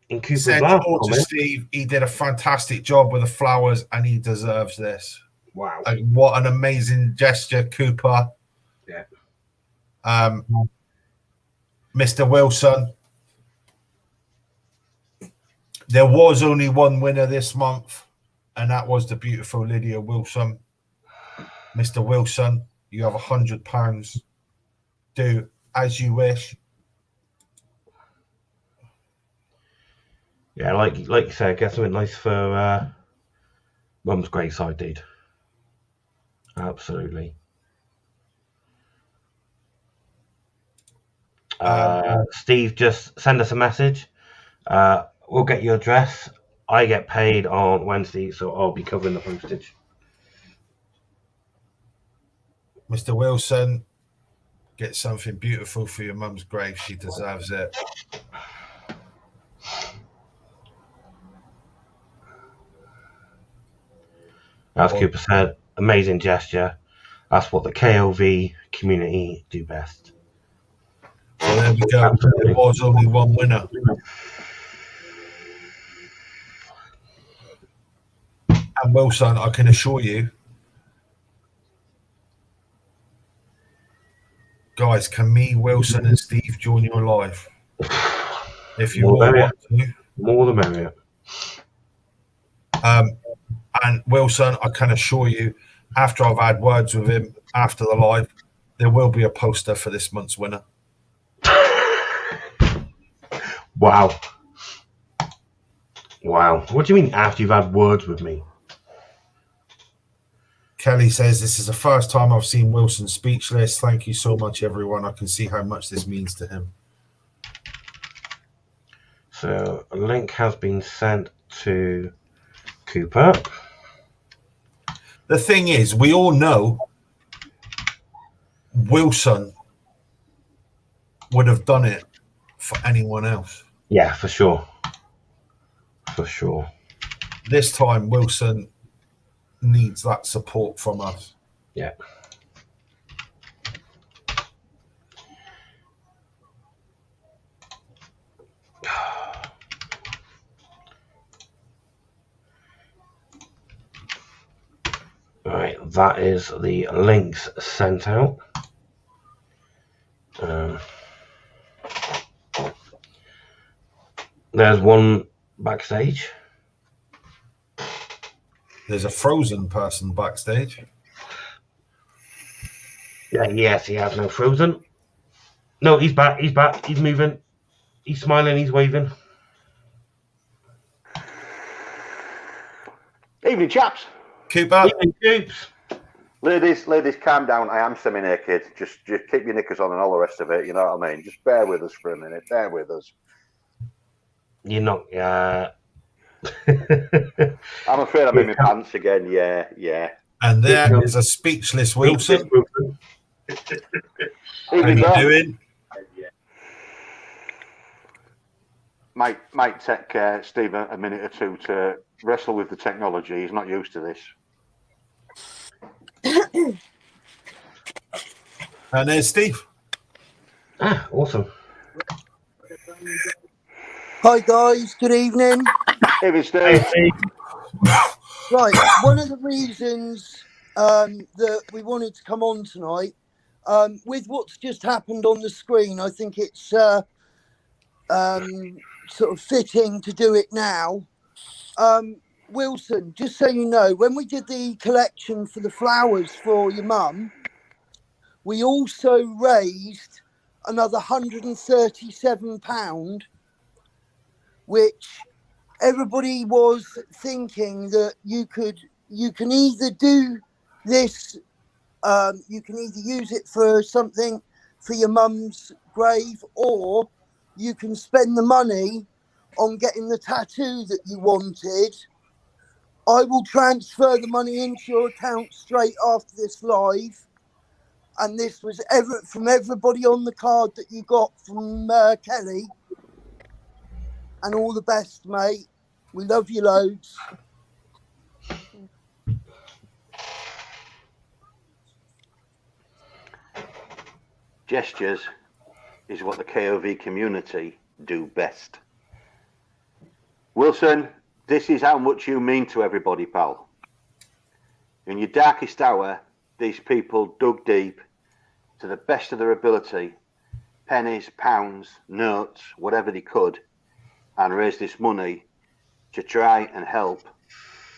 In Cooper's Said last all to comment. Steve, he did a fantastic job with the flowers and he deserves this. Wow. Like, what an amazing gesture, Cooper. Yeah. Mr. Wilson. There was only one winner this month, and that was the beautiful Lydia Wilson. Mr. Wilson, you have £100. Do as you wish. Yeah, like you said, get something nice for Mum's graveside, dude. Absolutely. Steve, just send us a message. We'll get your address. I get paid on Wednesday, so I'll be covering the postage. Mr. Wilson, get something beautiful for your mum's grave. She deserves it. As Cooper said, amazing gesture. That's what the KOV community do best. So there we go. Absolutely. There was only one winner. And Wilson, I can assure you, guys, can me, Wilson, and Steve join your live? If you all want to. More the merrier. And Wilson, I can assure you, after I've had words with him after the live, there will be a poster for this month's winner. Wow. Wow. What do you mean after you've had words with me? Kelly says, this is the first time I've seen Wilson speechless. Thank you so much, everyone. I can see how much this means to him. So a link has been sent to Cooper. The thing is, we all know Wilson would have done it for anyone else. Yeah, for sure. For sure. This time, Wilson needs that support from us. Yeah. Right, that is the links sent out. There's one backstage. There's a frozen person backstage. Yeah, yes, he has no frozen. No, he's back. He's back. He's moving. He's smiling. He's waving. Evening, chaps. Cooper. Evening, Coops. Ladies, calm down. I am semi-naked. Just keep your knickers on and all the rest of it. You know what I mean? Just bear with us for a minute. Bear with us. You're not. I'm afraid I'm in my pants again. Yeah. And there is a speechless Wilson. How you doing? Might take Steve a minute or two to wrestle with the technology. He's not used to this. And there's Steve. Ah, awesome. Hi guys, good evening. Evening, Steve. Right, one of the reasons that we wanted to come on tonight, with what's just happened on the screen, I think it's sort of fitting to do it now. Wilson, just so you know, when we did the collection for the flowers for your mum, we also raised another £137, which everybody was thinking that you can either do this, you can either use it for something for your mum's grave, or you can spend the money on getting the tattoo that you wanted. I will transfer the money into your account straight after this live. And this was from everybody on the card that you got from Kelly. And all the best, mate. We love you loads. Gestures is what the KOV community do best. Wilson, this is how much you mean to everybody, pal. In your darkest hour, these people dug deep to the best of their ability, pennies, pounds, notes, whatever they could, and raised this money to try and help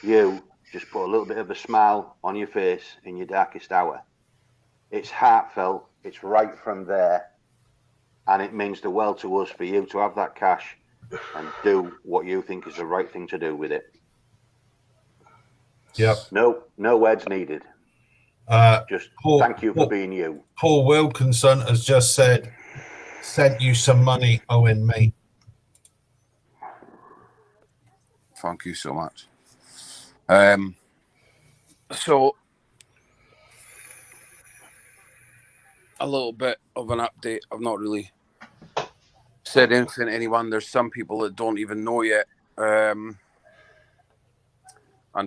you just put a little bit of a smile on your face in your darkest hour. It's heartfelt, it's right from there, and it means the world to us for you to have that cash and do what you think is the right thing to do with it. Yep. No words needed. Just thank you for being you. Paul Wilkinson has just said, sent you some money, Owen, mate. Thank you so much. So, a little bit of an update. I've not really said anything to anyone. There's some people that don't even know yet, and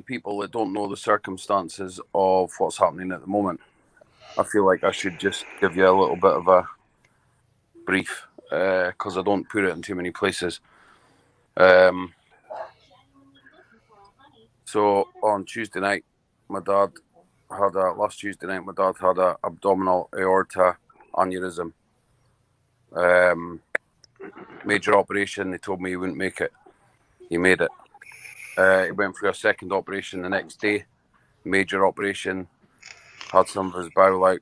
people that don't know the circumstances of what's happening at the moment. I feel like I should just give you a little bit of a brief, because I don't put it in too many places. So on Tuesday night, last Tuesday night, my dad had an abdominal aorta aneurysm. Major operation. They told me he wouldn't make it. He made it. He went through a second operation the next day. Major operation. Had some of his bowel out.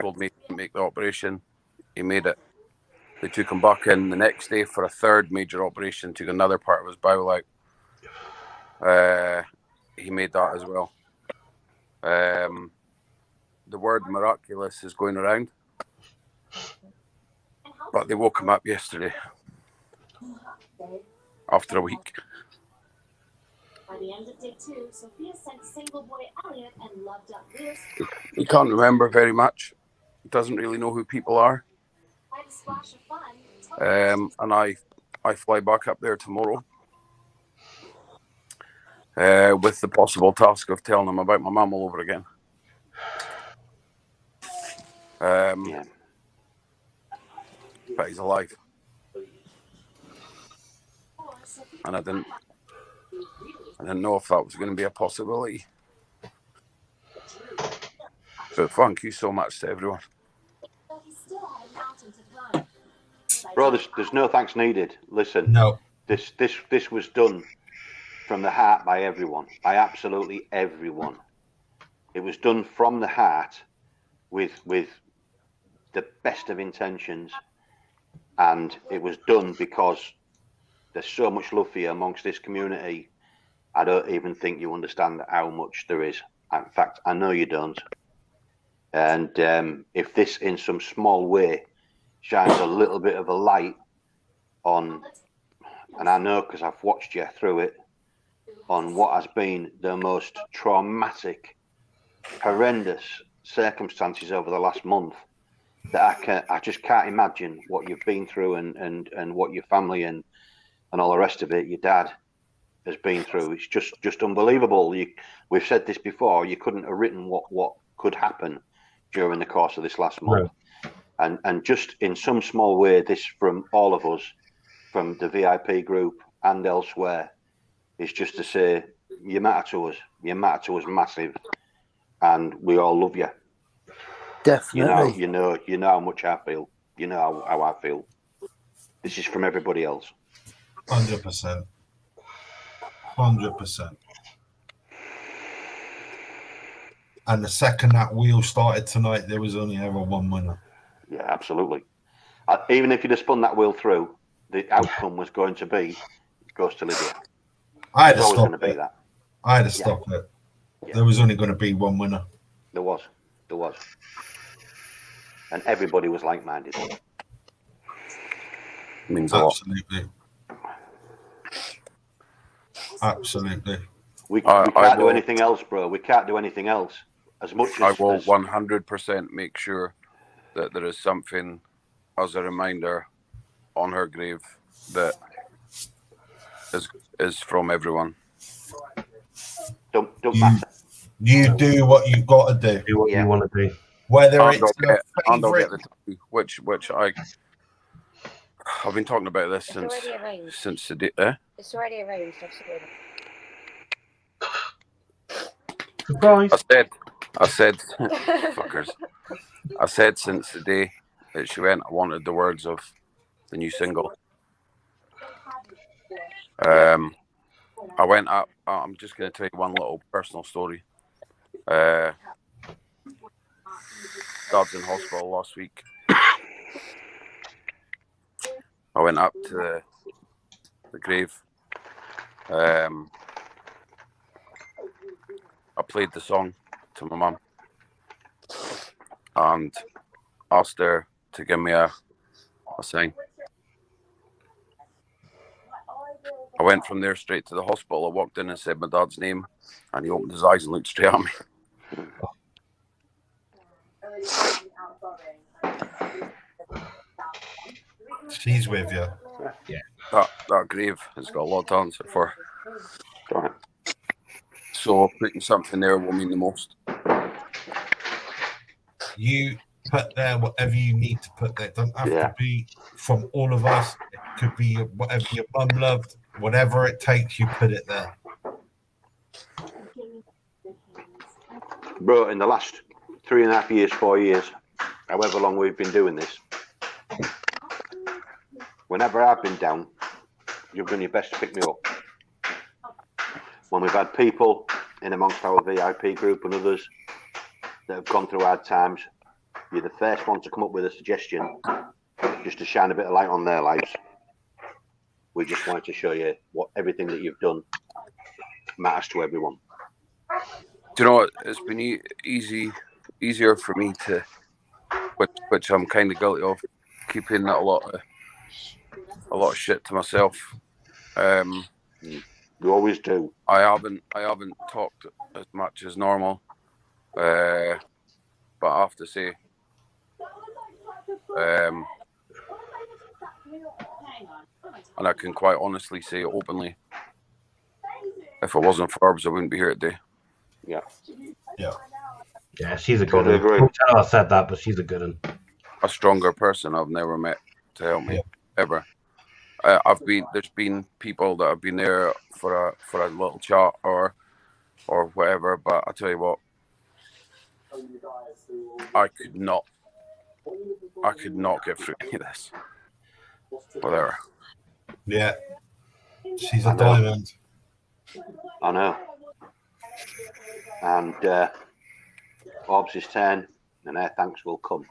Told me he didn't make the operation. He made it. They took him back in the next day for a third major operation. Took another part of his bowel out. He made that as well. The word miraculous is going around, but they woke him up yesterday after a week. By the end of day 2, Sophia sent single boy Elliot and loved up Lewis. He can't remember very much. He doesn't really know who people are. By the splash of fun, and I fly back up there tomorrow. With the possible task of telling him about my mum all over again. But he's alive. And I didn't know if that was going to be a possibility. So thank you so much to everyone. Bro, there's no thanks needed. Listen, No. This was done from the heart by everyone, by absolutely everyone. It was done from the heart with the best of intentions, and it was done because there's so much love for you amongst this community. I don't even think you understand how much there is. In fact, I know you don't. And if this in some small way shines a little bit of a light on, and I know because I've watched you through it, on what has been the most traumatic, horrendous circumstances over the last month, that I just can't imagine what you've been through and what your family and all the rest of it, your dad has been through. It's just unbelievable. We've said this before, you couldn't have written what could happen during the course of this last month. Right. And just in some small way, this from all of us, from the VIP group and elsewhere, is just to say, you matter to us. You matter to us massive. And we all love you. Definitely. You know how much I feel. You know how I feel. This is from everybody else. 100%. 100%. And the second that wheel started tonight, there was only ever one winner. Yeah, absolutely. Even if you'd have spun that wheel through, the outcome was going to be, it goes to Lydia. I had to stop going to be that. I had to stop it. Yeah. There was only going to be one winner. There was. And everybody was like-minded. Means a lot. Absolutely. We can't do anything else, bro. We can't do anything else. As much as I will 100% make sure that there is something as a reminder on her grave that is from everyone. Don't matter. You do what you've got to do. Do what Yeah. you want to do. Whether And it's your I'll favourite. get the tattoo, which I've been talking about this since the day. It's already arranged. I've sorted it. Surprise. I said, fuckers. I said since the day that she went, I wanted the words of the new single. I went up. I'm just going to tell you one little personal story. Dad's in hospital last week. I went up to the grave. I played the song to my mum and asked her to give me a sign. I went from there straight to the hospital. I walked in and said my dad's name, and he opened his eyes and looked straight at me. She's with you. That grave has got a lot to answer for. Right. So putting something there will mean the most. You put there whatever you need to put there. It doesn't have Yeah. to be from all of us. It could be whatever your mum loved. Whatever it takes, you put it there. Bro, in the last 3.5 years, 4 years, however long we've been doing this, whenever I've been down, you've done your best to pick me up. When we've had people in amongst our VIP group and others that have gone through hard times, you're the first one to come up with a suggestion just to shine a bit of light on their lives. We just wanted to show you what everything that you've done matters to everyone. Do you know what? It's been easier for me to, which I'm kind of guilty of, keeping a lot of shit to myself. You always do. I haven't talked as much as normal, but I have to say, and I can quite honestly say openly, if it wasn't for Forbes, I wouldn't be here today. Yeah. Yeah, she's a good Totally one. agree. I know I said that, but she's a good one. A stronger person I've never met to help me ever. There's been people that have been there for a little chat or whatever, but I tell you what, I could not get through any of this. Whatever. Yeah. She's a diamond. I know. And Orbs is 10, and their thanks will come.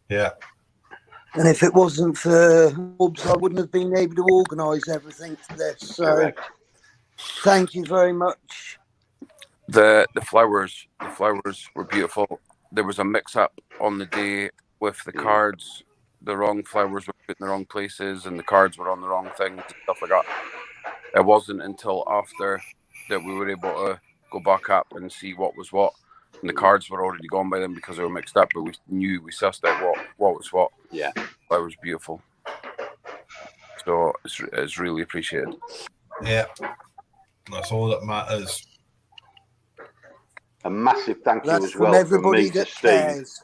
Yeah. And if it wasn't for Orbs, I wouldn't have been able to organise everything for this. So Correct. thank you very much. The flowers were beautiful. There was a mix-up on the day with the cards. The wrong flowers were put in the wrong places, and the cards were on the wrong things and stuff like that. It wasn't until after that we were able to go back up and see what was what. And the cards were already gone by then because they were mixed up, but we sussed out what was what. Yeah. That was beautiful. So it's really appreciated. Yeah. That's all that matters. A massive thank you That's as from well from everybody me to that Steve. cares.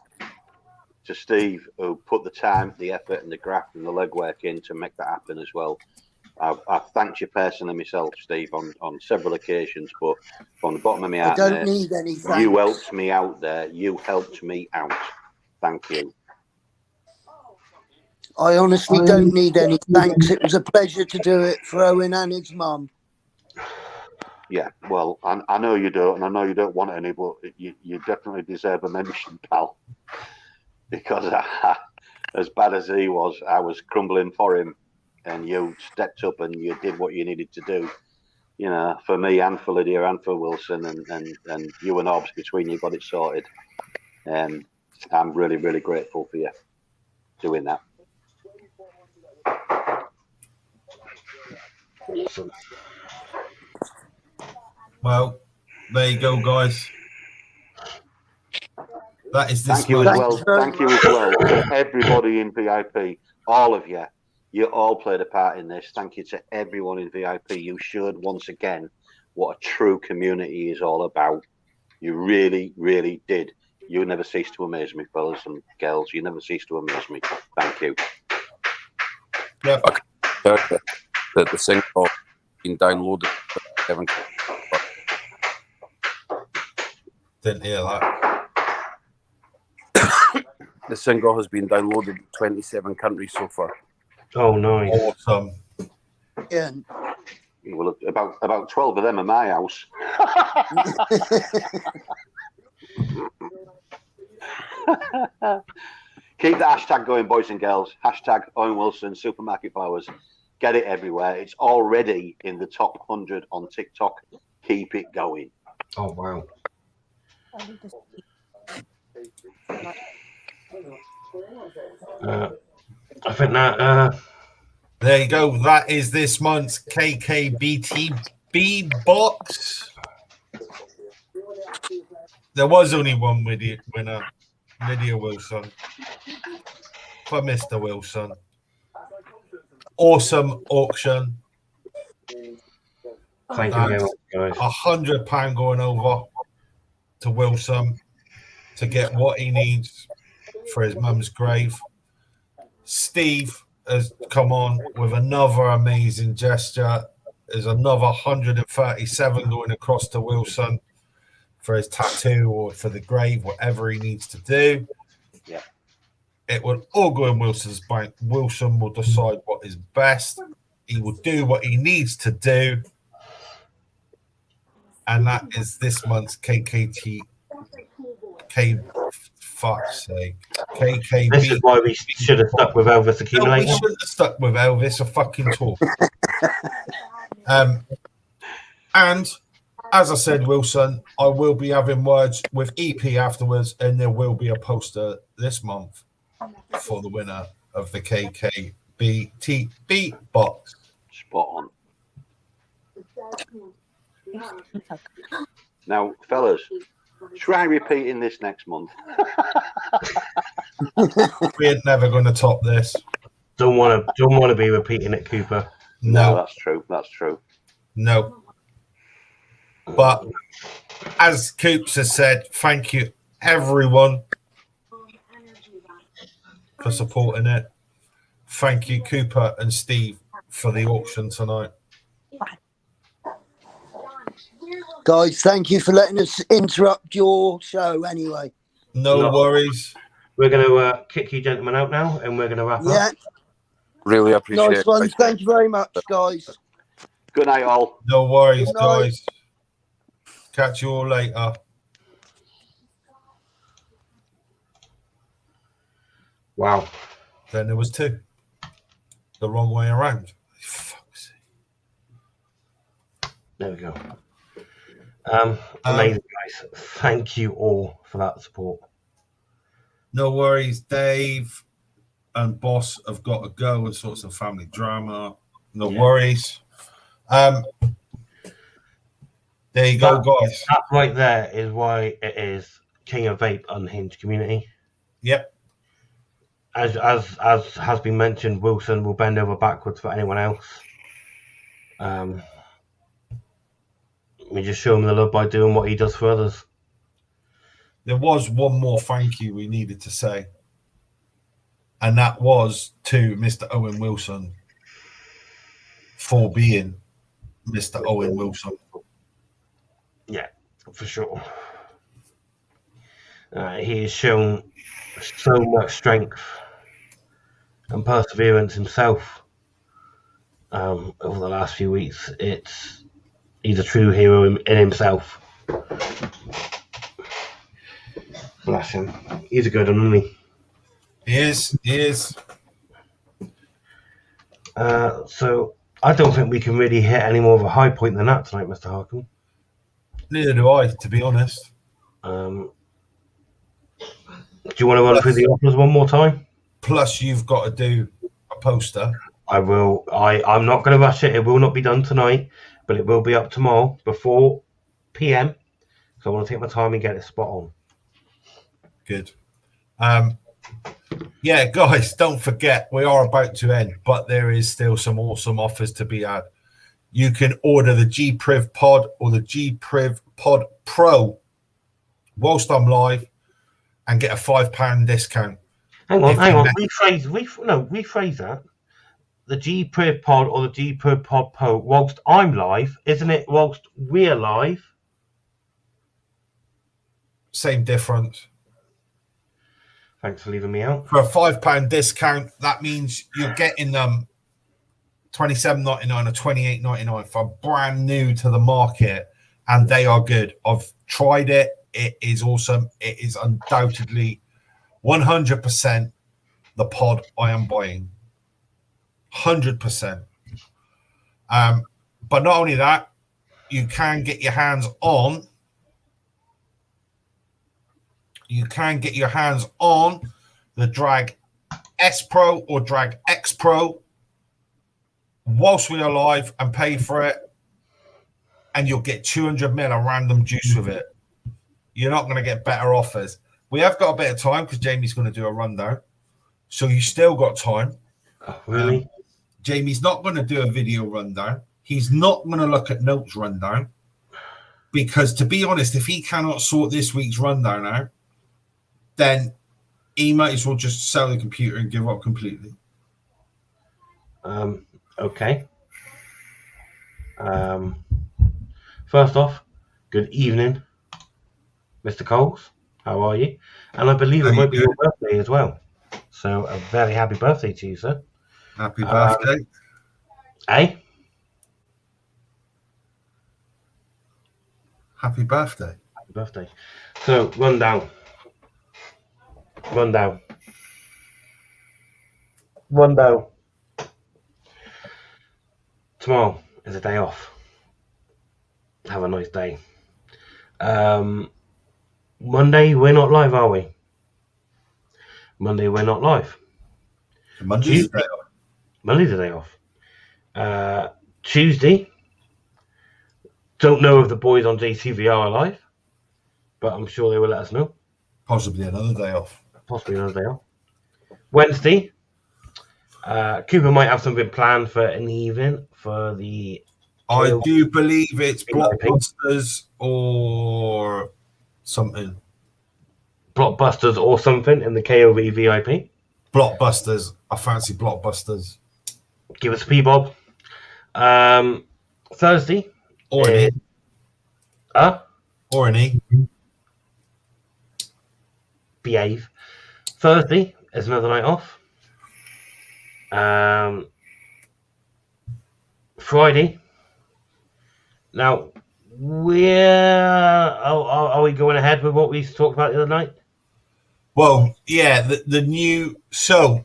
To Steve, who put the time, the effort, and the graft and the legwork in to make that happen as well. I've thanked you personally myself, Steve, on several occasions, but from the bottom of my I heart, don't mate, need any thanks. you helped me out there. You helped me out. Thank you. I honestly don't need any thanks. It was a pleasure to do it for Owen and his mum. Yeah, well, I know you don't, and I know you don't want any, but you definitely deserve a mention, pal. Because as bad as he was, I was crumbling for him, and you stepped up and you did what you needed to do. You know, for me and for Lydia and for Wilson and you and Orbs between you got it sorted. I'm really, really grateful for you doing that. Well, there you go, guys. That is this Thank you as month. well. Thank you as well to everybody in VIP. All of you. You all played a part in this. Thank you to everyone in VIP. You showed once again what a true community is all about. You really, really did. You never cease to amaze me, fellas and girls. You never cease to amaze me. Thank you. Yep. The single been downloaded. Didn't hear that. The single has been downloaded in 27 countries so far. Oh, nice. Awesome. Yeah. Well, about 12 of them are my house. Keep the hashtag going, boys and girls. Hashtag Owen Wilson Supermarket Powers. Get it everywhere. It's already in the top 100 on TikTok. Keep it going. Oh, wow. I think that There you go. That is this month's KKBTB box. There was only one winner, Lydia Wilson. For Mr. Wilson. Awesome auction. thank you very much, guys. £100 going over to Wilson to get what he needs for his mum's grave. Steve has come on with another amazing gesture. There's another 137 going across to Wilson for his tattoo or for the grave, whatever he needs to do. Yeah. It will all go in Wilson's bank. Wilson will decide what is best. He will do what he needs to do. And that is this month's KKBTB. This is why we should have stuck with Elvis No, we Accumulator. shouldn't have stuck with Elvis. A fucking talk. And as I said, Wilson, I will be having words with EP afterwards, and there will be a poster this month for the winner of the KKBTB box. Spot on. Now, fellas, try repeating this next month. We ain't never going to top this. Don't want to be repeating it, Cooper. No, No, that's true. That's true. no. But as Coops has said, thank you everyone for supporting it. Thank you, Cooper and Steve, for the auction tonight. Guys, thank you for letting us interrupt your show anyway. No worries. We're going to kick you gentlemen out now, and we're going to wrap Yeah, up. Really appreciate nice one. it. Thank you very much, guys. Good night, all. No worries, Good night. guys. Catch you all later. Wow. Then there was two. The wrong way around. Fuck's sake. There we go. Amazing, guys. Thank you all for that support. No worries. Dave and Boss have got to go and sort some family drama. No worries. There you go, guys. That right there is why it is King of Vape Unhinged community. Yep. As has been mentioned, Wilson will bend over backwards for anyone else. We just show him the love by doing what he does for others. There was one more thank you we needed to say. And that was to Mr. Owen Wilson for being Mr. Owen Wilson. Yeah, for sure. He has shown so much strength and perseverance himself over the last few weeks. He's a true hero in himself. Bless him. He's a good one, isn't he? He is. So I don't think we can really hit any more of a high point than that tonight, Mr. Harkin. Neither do I, to be honest. Do you want to run through the offers one more time? Plus, you've got to do a poster. I will. I'm not going to rush it. It will not be done tonight, but it will be up tomorrow before PM. So I want to take my time and get it spot on. Good. Yeah, guys, don't forget we are about to end, but there is still some awesome offers to be had. You can order the G Priv Pod or the G Priv Pod Pro whilst I'm live and get a £5 discount. Hang on. If you Rephrase that. The G Priv Pod or the G Priv Pod Pro whilst I'm live, isn't it? Whilst we're live. Same difference. Thanks for leaving me out. For a £5 discount, that means you're getting them $27.99 or $28.99 for brand new to the market, and they are good. I've tried it. It is awesome. It is undoubtedly 100% the pod I am buying. 100%. But not only that, you can get your hands on. You can get your hands on the Drag S Pro or Drag X Pro whilst we are live and pay for it, and you'll get 200 ml of random juice with it. You're not going to get better offers. We have got a bit of time because Jamie's going to do a rundown, so you still got time. Oh, really? Jamie's not going to do a video rundown. He's not going to look at notes rundown because, to be honest, if he cannot sort this week's rundown out, then he might as well just sell the computer and give up completely. Okay. First off, good evening, Mr. Coles. How are you? And I believe it might be your birthday as well. So a very happy birthday to you, sir. Happy birthday. Eh? Happy birthday. Happy birthday. So, rundown. Tomorrow is a day off. Have a nice day. Monday, we're not live, are we? Monday, we're not live. Monday's the day off. Monday's the day off. Tuesday, don't know if the boys on JCV are alive, but I'm sure they will let us know. Possibly another day off. Possibly another day off. Wednesday, Cooper might have something planned for in the evening for the. I do believe it's Blockbusters or something. Blockbusters or something in the KOV VIP. Blockbusters. I fancy Blockbusters. Give us a P-Bob. Thursday. Or an E. Or an E. Behave. Thursday is another night off. Friday. Now, are we going ahead with what we talked about the other night? Well, yeah, the new so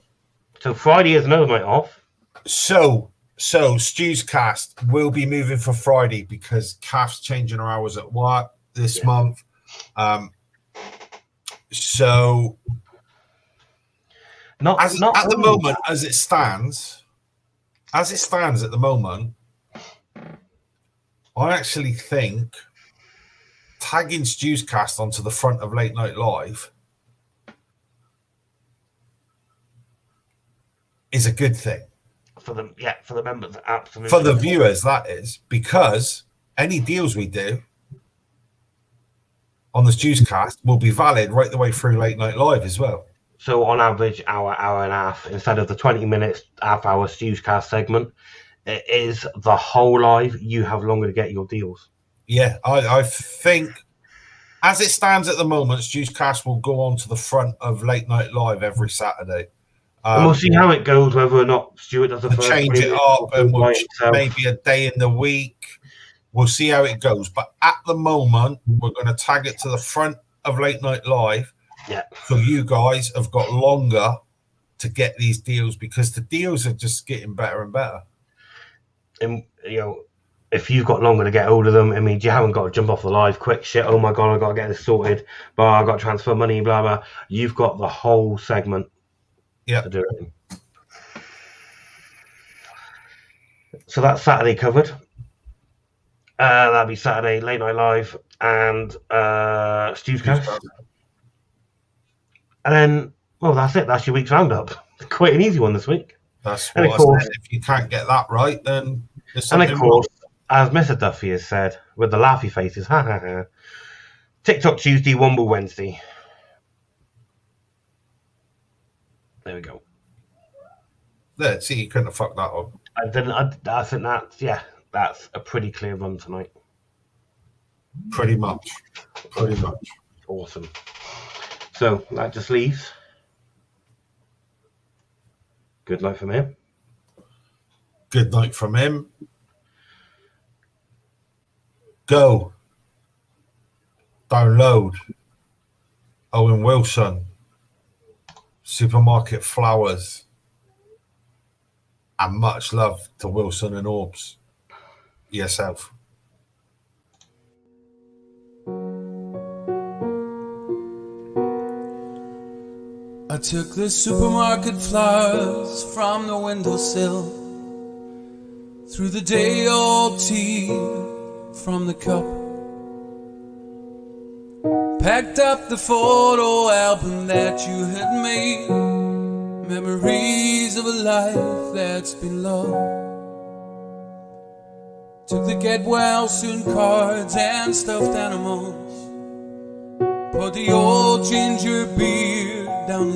Friday is another night off. So Stewscast will be moving for Friday because Kath's changing her hours at work this month. So at the moment, as it stands at the moment, I actually think tagging Stewscast onto the front of Late Night Live is a good thing. For the members, absolutely. For the viewers, that is, because any deals we do on the Stewscast will be valid right the way through Late Night Live as well. So on average, hour and a half, instead of the 20 minutes, half-hour Stewscast segment, it is the whole live. You have longer to get your deals. Yeah, I think as it stands at the moment, Stewscast will go on to the front of Late Night Live every Saturday. And we'll see how it goes, whether or not Stuart does the first change it up, and we'll maybe a day in the week. We'll see how it goes. But at the moment, we're going to tag it to the front of Late Night Live. Yeah. So you guys have got longer to get these deals because the deals are just getting better and better. And if you've got longer to get hold of them, I mean, you haven't got to jump off the live quick shit. Oh my god, I got to get this sorted. But I got to transfer money, blah blah. You've got the whole segment. Yeah. To do it. So that's Saturday covered. That'll be Saturday, Late Night Live and Stewscast. And then, well, that's it. That's your week's roundup. Quite an easy one this week. That's And what of I course- said. If you can't get that right, then there's And something of course, as Mr. Duffy has said, with the laughy faces, ha ha ha. TikTok Tuesday, Womble Wednesday. There we go. There, see, you couldn't have fucked that up. I think that's a pretty clear run tonight. Pretty much. Awesome. So that just leaves. Good night from him. Good night from him. Go. Download. Owen Wilson. Supermarket Flowers. And much love to Wilson and Orbs. Yourself. I took the supermarket flowers from the windowsill, threw the day-old tea from the cup, packed up the photo album that you had made, memories of a life that's been loved. Took the get well soon cards and stuffed animals, poured the old ginger beer